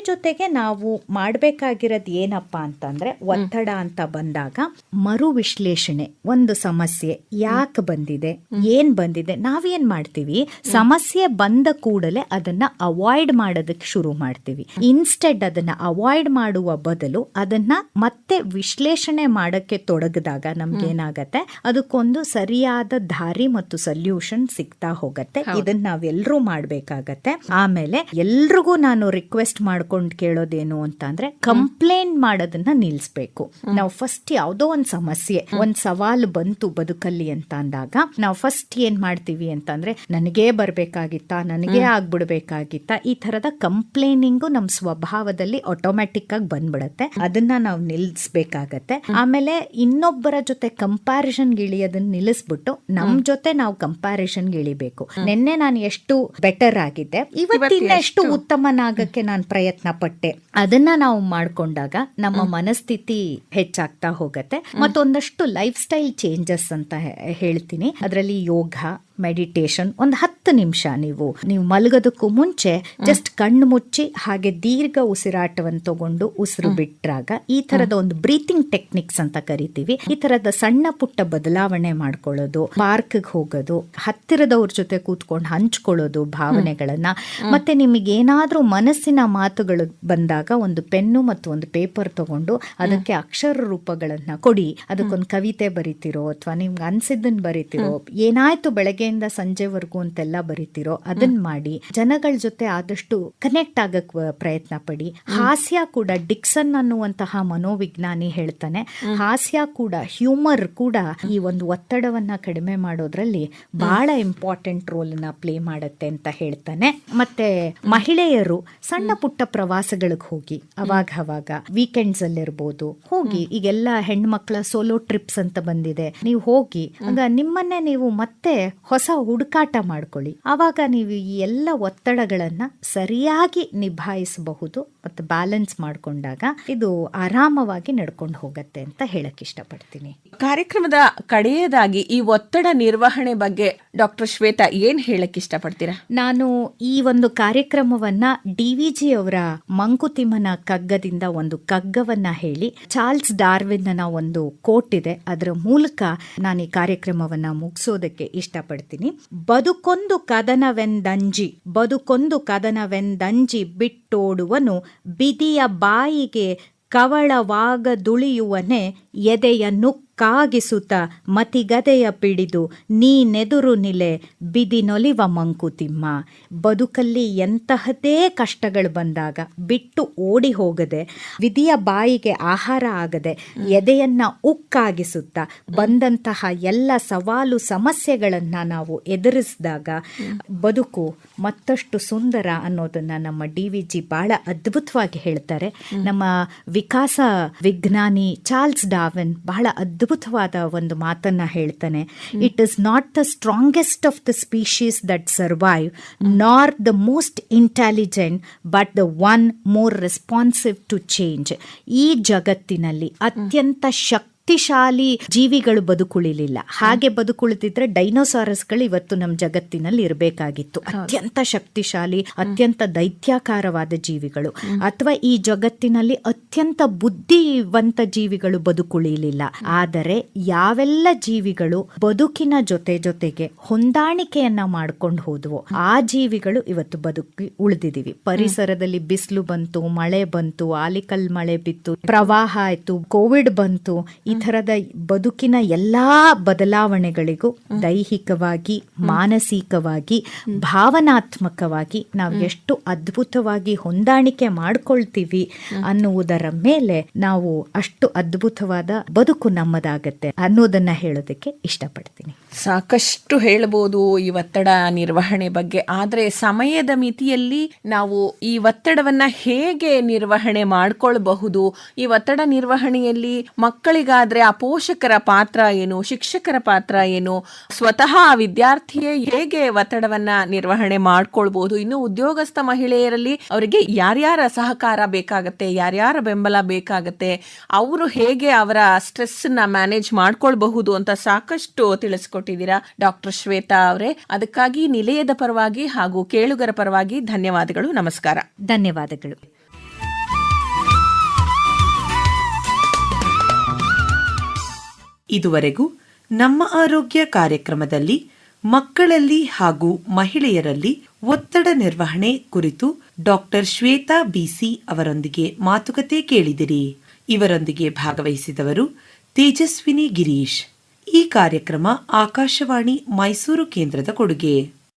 ಜೊತೆಗೆ ನಾವು ಮಾಡಬೇಕಾಗಿರೋದು ಏನಪ್ಪಾ ಅಂತಂದ್ರೆ, ಒತ್ತಡ ಅಂತ ಬಂದಾಗ ಮರು ವಿಶ್ಲೇಷಣೆ. ಒಂದು ಸಮಸ್ಯೆ ಯಾಕೆ ಬಂದಿದೆ, ಏನ್ ಬಂದಿದೆ, ನಾವೇನ್ ಮಾಡ್ತೀವಿ, ಸಮಸ್ಯೆ ಬಂದ ಕೂಡಲೇ ಅದನ್ನ ಅವಾಯ್ಡ್ ಮಾಡೋದಕ್ಕೆ ಶುರು ಮಾಡ್ತೀವಿ. ಇನ್ಸ್ಟೆಡ್ ಅದನ್ನ ಅವಾಯ್ಡ್ ಮಾಡುವ ಬದಲು ಅದನ್ನ ಮತ್ತೆ ವಿಶ್ಲೇಷಣೆ ಮಾಡಕ್ಕೆ ತೊಡಗಿದಾಗ ನಮ್ಗೇನಾಗತ್ತೆ, ಅದಕ್ಕೊಂದು ಸರಿಯಾದ ದಾರಿ ಮತ್ತು ಸೊಲ್ಯೂಷನ್ ಸಿಗ್ತಾ ಹೋಗತ್ತೆ. ಇದನ್ನ ನಾವೆಲ್ಲರೂ ಮಾಡ್ಬೇಕಾಗತ್ತೆ. ಆಮೇಲೆ ಎಲ್ರಿಗೂ ನಾನು ರಿಕ್ವೆಸ್ಟ್ ಮಾಡ್ಕೊಂಡು ಕೇಳೋದೇನು ಅಂತ ಅಂದ್ರೆ, ಕಂಪ್ಲೇಂಟ್ ಮಾಡೋದನ್ನ ನಿಲ್ಸ್ಬೇಕು. ನಾವು ಫಸ್ಟ್ ಯಾವುದೋ ಒಂದು ಸಮಸ್ಯೆ, ಒಂದ್ ಸವಾಲು ಬಂತು ಬದುಕಲ್ಲಿ ಅಂತ ಅಂದಾಗ ನಾವು ಫಸ್ಟ್ ಏನ್ ಮಾಡ್ತೀವಿ ಅಂತಂದ್ರೆ, ನನಗೇ ಬರ್ಬೇಕಾಗಿತ್ತಾ, ನನಗೇ ಆಗ್ಬಿಡ್ಬೇಕಾಗಿತ್ತಾ, ಈ ತರದ ಕಂಪ್ಲೇನಿಂಗು ನಮ್ ಸ್ವಭಾವದಲ್ಲಿ ಆಟೋಮ್ಯಾಟಿಕ್ ಆಗಿ ಬಂದ್ಬಿಡತ್ತೆ. ಅದನ್ನ ನಾವು ನಿಲ್ಸ್ಬೇಕಾಗತ್ತೆ. ಆಮೇಲೆ ಇನ್ನೊಬ್ಬರ ಜೊತೆ ಕಂಪ್ಯಾರಿಸನ್ ಇಳಿಯೋದನ್ನ ನಿಲ್ಲಿಸ್ಬಿಟ್ಟು ನಮ್ ಜೊತೆ ನಾವು ಕಂಪ್ಯಾರಿಸನ್ ಇಳಿಬೇಕು. ನಿನ್ನೆ ನಾನು ಎಷ್ಟು ಬೆಟರ್ ಆಗಿದ್ದೆ, ಇವತ್ತಿನ ಎಷ್ಟು ಉತ್ತಮನಾಗಕ್ಕೆ ನಾನು ಪ್ರಯತ್ನ ಪಟ್ಟೆ, ಅದನ್ನ ನಾವು ಮಾಡ್ಕೊಂಡಾಗ ನಮ್ಮ ಮನಸ್ಥಿತಿ ಹೆಚ್ಚಾಗ್ತಾ ಹೋಗತ್ತೆ. ಮತ್ತೊಂದಷ್ಟು ಲೈಫ್ ಸ್ಟೈಲ್ ಚೇಂಜಸ್ ಅಂತ ಹೇಳ್ತೀನಿ. ಅದರಲ್ಲಿ ಯೋಗ, ಮೆಡಿಟೇಷನ್, ಒಂದು 10 ನಿಮಿಷ ನೀವು ಮಲಗೋದಕ್ಕೂ ಮುಂಚೆ ಜಸ್ಟ್ ಕಣ್ಣು ಮುಚ್ಚಿ ಹಾಗೆ ದೀರ್ಘ ಉಸಿರಾಟವನ್ನು ತಗೊಂಡು ಉಸಿರು ಬಿಟ್ರಾಗ ಈ ತರದ ಒಂದು ಬ್ರೀತಿಂಗ್ ಟೆಕ್ನಿಕ್ಸ್ ಅಂತ ಕರಿತೀವಿ. ಈ ತರದ ಸಣ್ಣ ಪುಟ್ಟ ಬದಲಾವಣೆ ಮಾಡ್ಕೊಳ್ಳೋದು, ಪಾರ್ಕ್ಗೆ ಹೋಗೋದು, ಹತ್ತಿರದವ್ರ ಜೊತೆ ಕೂತ್ಕೊಂಡು ಹಂಚ್ಕೊಳ್ಳೋದು ಭಾವನೆಗಳನ್ನ. ಮತ್ತೆ ನಿಮಗೇನಾದ್ರೂ ಮನಸ್ಸಿನ ಮಾತುಗಳು ಬಂದಾಗ ಒಂದು ಪೆನ್ನು ಮತ್ತು ಒಂದು ಪೇಪರ್ ತಗೊಂಡು ಅದಕ್ಕೆ ಅಕ್ಷರ ರೂಪಗಳನ್ನ ಕೊಡಿ. ಅದಕ್ಕೊಂದು ಕವಿತೆ ಬರೀತಿರೋ ಅಥವಾ ನಿಮ್ಗೆ ಅನ್ಸಿದ್ದನ್ ಬರೀತಿರೋ, ಏನಾಯ್ತು ಬೆಳಗ್ಗೆಯಿಂದ ಸಂಜೆವರೆಗೂ ಅಂತೆಲ್ಲ ಬರೀತಿರೋ ಅದನ್ನ ಮಾಡಿ. ಜನಗಳ ಜೊತೆ ಆದಷ್ಟು ಕನೆಕ್ಟ್ ಆಗಕ್ ಪ್ರಯತ್ನ ಪಡಿ. ಹಾಸ್ಯ ಕೂಡ, ಡಿಕ್ಸನ್ ಅನ್ನುವಂತಹ ಮನೋವಿಜ್ಞಾನಿ ಹೇಳ್ತಾನೆ, ಹಾಸ್ಯ ಕೂಡ, ಹ್ಯೂಮರ್ ಕೂಡ ಈ ಒಂದು ಒತ್ತಡವನ್ನ ಕಡಿಮೆ ಮಾಡೋದ್ರಲ್ಲಿ ಬಹಳ ಇಂಪಾರ್ಟೆಂಟ್ ರೋಲ್ ನ ಪ್ಲೇ ಮಾಡುತ್ತೆ ಅಂತ ಹೇಳ್ತಾನೆ. ಮತ್ತೆ ಮಹಿಳೆಯರು ಸಣ್ಣ ಪುಟ್ಟ ಪ್ರವಾಸಗಳಿಗೆ ಹೋಗಿ, ಅವಾಗ ವೀಕೆಂಡ್ಸ್ ಅಲ್ಲಿ ಇರ್ಬೋದು, ಹೋಗಿ. ಈಗೆಲ್ಲ ಹೆಣ್ಮಕ್ಳ ಸೋಲೋ ಟ್ರಿಪ್ಸ್ ಅಂತ ಬಂದಿದೆ, ನೀವು ಹೋಗಿ ಆಗ ನಿಮ್ಮನ್ನೇ ನೀವು ಮತ್ತೆ ಹೊಸ ಹುಡುಕಾಟ ಮಾಡ್ಕೊಳ್ಳಿ. ಆವಾಗ ನೀವು ಈ ಎಲ್ಲ ಒತ್ತಡಗಳನ್ನ ಸರಿಯಾಗಿ ನಿಭಾಯಿಸಬಹುದು ಮತ್ತು ಬ್ಯಾಲೆನ್ಸ್ ಮಾಡ್ಕೊಂಡಾಗ ಇದು ಆರಾಮವಾಗಿ ನಡ್ಕೊಂಡು ಹೋಗತ್ತೆ ಅಂತ ಹೇಳಕ್ ಇಷ್ಟಪಡ್ತೀನಿ. ಕಾರ್ಯಕ್ರಮದ ಕಡೆಯದಾಗಿ ಈ ಒತ್ತಡ ನಿರ್ವಹಣೆ ಬಗ್ಗೆ ಡಾಕ್ಟರ್ ಶ್ವೇತಾ ಏನ್ ಹೇಳಕ್ ಇಷ್ಟಪಡ್ತೀರಾ? ನಾನು ಈ ಒಂದು ಕಾರ್ಯಕ್ರಮವನ್ನ DVG ಅವರ ಮಂಕುತಿಮ್ಮನ ಕಗ್ಗದಿಂದ ಒಂದು ಕಗ್ಗವನ್ನ ಹೇಳಿ, ಚಾರ್ಲ್ಸ್ ಡಾರ್ವಿನ್ ಒಂದು ಕೋಟ್ ಇದೆ, ಅದರ ಮೂಲಕ ನಾನು ಈ ಕಾರ್ಯಕ್ರಮವನ್ನ ಮುಗಿಸೋದಕ್ಕೆ ಇಷ್ಟಪಡ್ತೀನಿ. ಬದುಕೊಂದು ಕದನವೆಂದಂಜಿ ಬಿಟ್ಟೋಡುವನು, ಬಿದಿಯ ಬಾಯಿಗೆ ಕವಳವಾಗದುಳಿಯುವನೆ, ಎದೆಯನ್ನು ಕಾಗಿಸುತ್ತ ಮತಿಗದೆಯ ಪಿಡಿದು ನೀನೆದುರು ನಿಲೆ, ಬಿದಿನೊಲಿವ ಮಂಕುತಿಮ್ಮ. ಬದುಕಲ್ಲಿ ಎಂತಹದೇ ಕಷ್ಟಗಳು ಬಂದಾಗ ಬಿಟ್ಟು ಓಡಿ ಹೋಗದೆ, ವಿಧಿಯ ಬಾಯಿಗೆ ಆಹಾರ ಆಗದೆ, ಎದೆಯನ್ನ ಉಕ್ಕಾಗಿಸುತ್ತ ಬಂದಂತಹ ಎಲ್ಲ ಸವಾಲು ಸಮಸ್ಯೆಗಳನ್ನ ನಾವು ಎದುರಿಸಿದಾಗ ಬದುಕು ಮತ್ತಷ್ಟು ಸುಂದರ ಅನ್ನೋದನ್ನ ನಮ್ಮ DVG ಬಹಳ ಅದ್ಭುತವಾಗಿ ಹೇಳ್ತಾರೆ. ನಮ್ಮ ವಿಕಾಸ ವಿಜ್ಞಾನಿ ಚಾರ್ಲ್ಸ್ ಡಾರ್ವಿನ್ ಬಹಳ ಅದ್ಭುತವಾದ ಒಂದು ಮಾತನ್ನ ಹೇಳ್ತಾನೆ. It is not the strongest of the species that survive, nor the most intelligent, but the one more responsive to change. ಈ ಜಗತ್ತಿನಲ್ಲಿ ಅತ್ಯಂತ ಶಕ್ತಿಶಾಲಿ ಜೀವಿಗಳು ಬದುಕುಳಿಲಿಲ್ಲ. ಹಾಗೆ ಬದುಕುಳಿದಿದ್ರೆ ಡೈನೋಸಾರಸ್ಗಳು ಇವತ್ತು ನಮ್ಮ ಜಗತ್ತಿನಲ್ಲಿ ಇರಬೇಕಾಗಿತ್ತು. ಅತ್ಯಂತ ಶಕ್ತಿಶಾಲಿ, ಅತ್ಯಂತ ದೈತ್ಯಾಕಾರವಾದ ಜೀವಿಗಳು, ಅಥವಾ ಈ ಜಗತ್ತಿನಲ್ಲಿ ಅತ್ಯಂತ ಬುದ್ಧಿವಂತ ಜೀವಿಗಳು ಬದುಕುಳಿಲಿಲ್ಲ. ಆದರೆ ಯಾವೆಲ್ಲ ಜೀವಿಗಳು ಬದುಕಿನ ಜೊತೆಗೆ ಹೊಂದಾಣಿಕೆಯನ್ನ ಮಾಡ್ಕೊಂಡು ಹೋದ್ವೋ ಆ ಜೀವಿಗಳು ಇವತ್ತು ಬದುಕಿ ಉಳಿದಿದ್ದೀವಿ. ಪರಿಸರದಲ್ಲಿ ಬಿಸಿಲು ಬಂತು, ಮಳೆ ಬಂತು, ಆಲಿಕಲ್ ಮಳೆ ಬಿತ್ತು, ಪ್ರವಾಹ ಆಯ್ತು, ಕೋವಿಡ್ ಬಂತು. ಈ ತರದ ಬದುಕಿನ ಎಲ್ಲಾ ಬದಲಾವಣೆಗಳಿಗೂ ದೈಹಿಕವಾಗಿ, ಮಾನಸಿಕವಾಗಿ, ಭಾವನಾತ್ಮಕವಾಗಿ ನಾವು ಎಷ್ಟು ಅದ್ಭುತವಾಗಿ ಹೊಂದಾಣಿಕೆ ಮಾಡ್ಕೊಳ್ತೀವಿ ಅನ್ನುವುದರ ಮೇಲೆ ನಾವು ಅಷ್ಟು ಅದ್ಭುತವಾದ ಬದುಕು ನಮ್ಮದಾಗತ್ತೆ ಅನ್ನೋದನ್ನ ಹೇಳೋದಕ್ಕೆ ಇಷ್ಟಪಡ್ತೀನಿ. ಸಾಕಷ್ಟು ಹೇಳ್ಬೋದು ಈ ಒತ್ತಡ ನಿರ್ವಹಣೆ ಬಗ್ಗೆ. ಆದರೆ ಸಮಯದ ಮಿತಿಯಲ್ಲಿ ನಾವು ಈ ಒತ್ತಡವನ್ನ ಹೇಗೆ ನಿರ್ವಹಣೆ ಮಾಡ್ಕೊಳ್ಬಹುದು, ಈ ಒತ್ತಡ ನಿರ್ವಹಣೆಯಲ್ಲಿ ಮಕ್ಕಳಿಗಾದ ಹಾಗಾದ್ರೆ ಆ ಪೋಷಕರ ಪಾತ್ರ ಏನು, ಶಿಕ್ಷಕರ ಪಾತ್ರ ಏನು, ಸ್ವತಃ ಆ ವಿದ್ಯಾರ್ಥಿಯೇ ಹೇಗೆ ಒತ್ತಡವನ್ನ ನಿರ್ವಹಣೆ ಮಾಡ್ಕೊಳ್ಬಹುದು, ಇನ್ನು ಉದ್ಯೋಗಸ್ಥ ಮಹಿಳೆಯರಲ್ಲಿ ಅವರಿಗೆ ಯಾರ್ಯಾರ ಸಹಕಾರ ಬೇಕಾಗತ್ತೆ, ಯಾರ್ಯಾರ ಬೆಂಬಲ ಬೇಕಾಗತ್ತೆ, ಅವರು ಹೇಗೆ ಅವರ ಸ್ಟ್ರೆಸ್ ನ ಮ್ಯಾನೇಜ್ ಮಾಡ್ಕೊಳ್ಬಹುದು ಅಂತ ಸಾಕಷ್ಟು ತಿಳಿಸ್ಕೊಟ್ಟಿದ್ದೀರಾ ಡಾಕ್ಟರ್ ಶ್ವೇತಾ ಅವರೇ. ಅದಕ್ಕಾಗಿ ನಿಲಯದ ಪರವಾಗಿ ಹಾಗೂ ಕೇಳುಗರ ಪರವಾಗಿ ಧನ್ಯವಾದಗಳು. ನಮಸ್ಕಾರ. ಧನ್ಯವಾದಗಳು. ಇದುವರೆಗೂ ನಮ್ಮ ಆರೋಗ್ಯ ಕಾರ್ಯಕ್ರಮದಲ್ಲಿ ಮಕ್ಕಳಲ್ಲಿ ಹಾಗೂ ಮಹಿಳೆಯರಲ್ಲಿ ಒತ್ತಡ ನಿರ್ವಹಣೆ ಕುರಿತು ಡಾಕ್ಟರ್ ಶ್ವೇತಾ ಬಿಸಿ ಅವರೊಂದಿಗೆ ಮಾತುಕತೆ ಕೇಳಿದಿರಿ. ಇವರೊಂದಿಗೆ ಭಾಗವಹಿಸಿದವರು ತೇಜಸ್ವಿನಿ ಗಿರೀಶ್. ಈ ಕಾರ್ಯಕ್ರಮ ಆಕಾಶವಾಣಿ ಮೈಸೂರು ಕೇಂದ್ರದ ಕೊಡುಗೆ.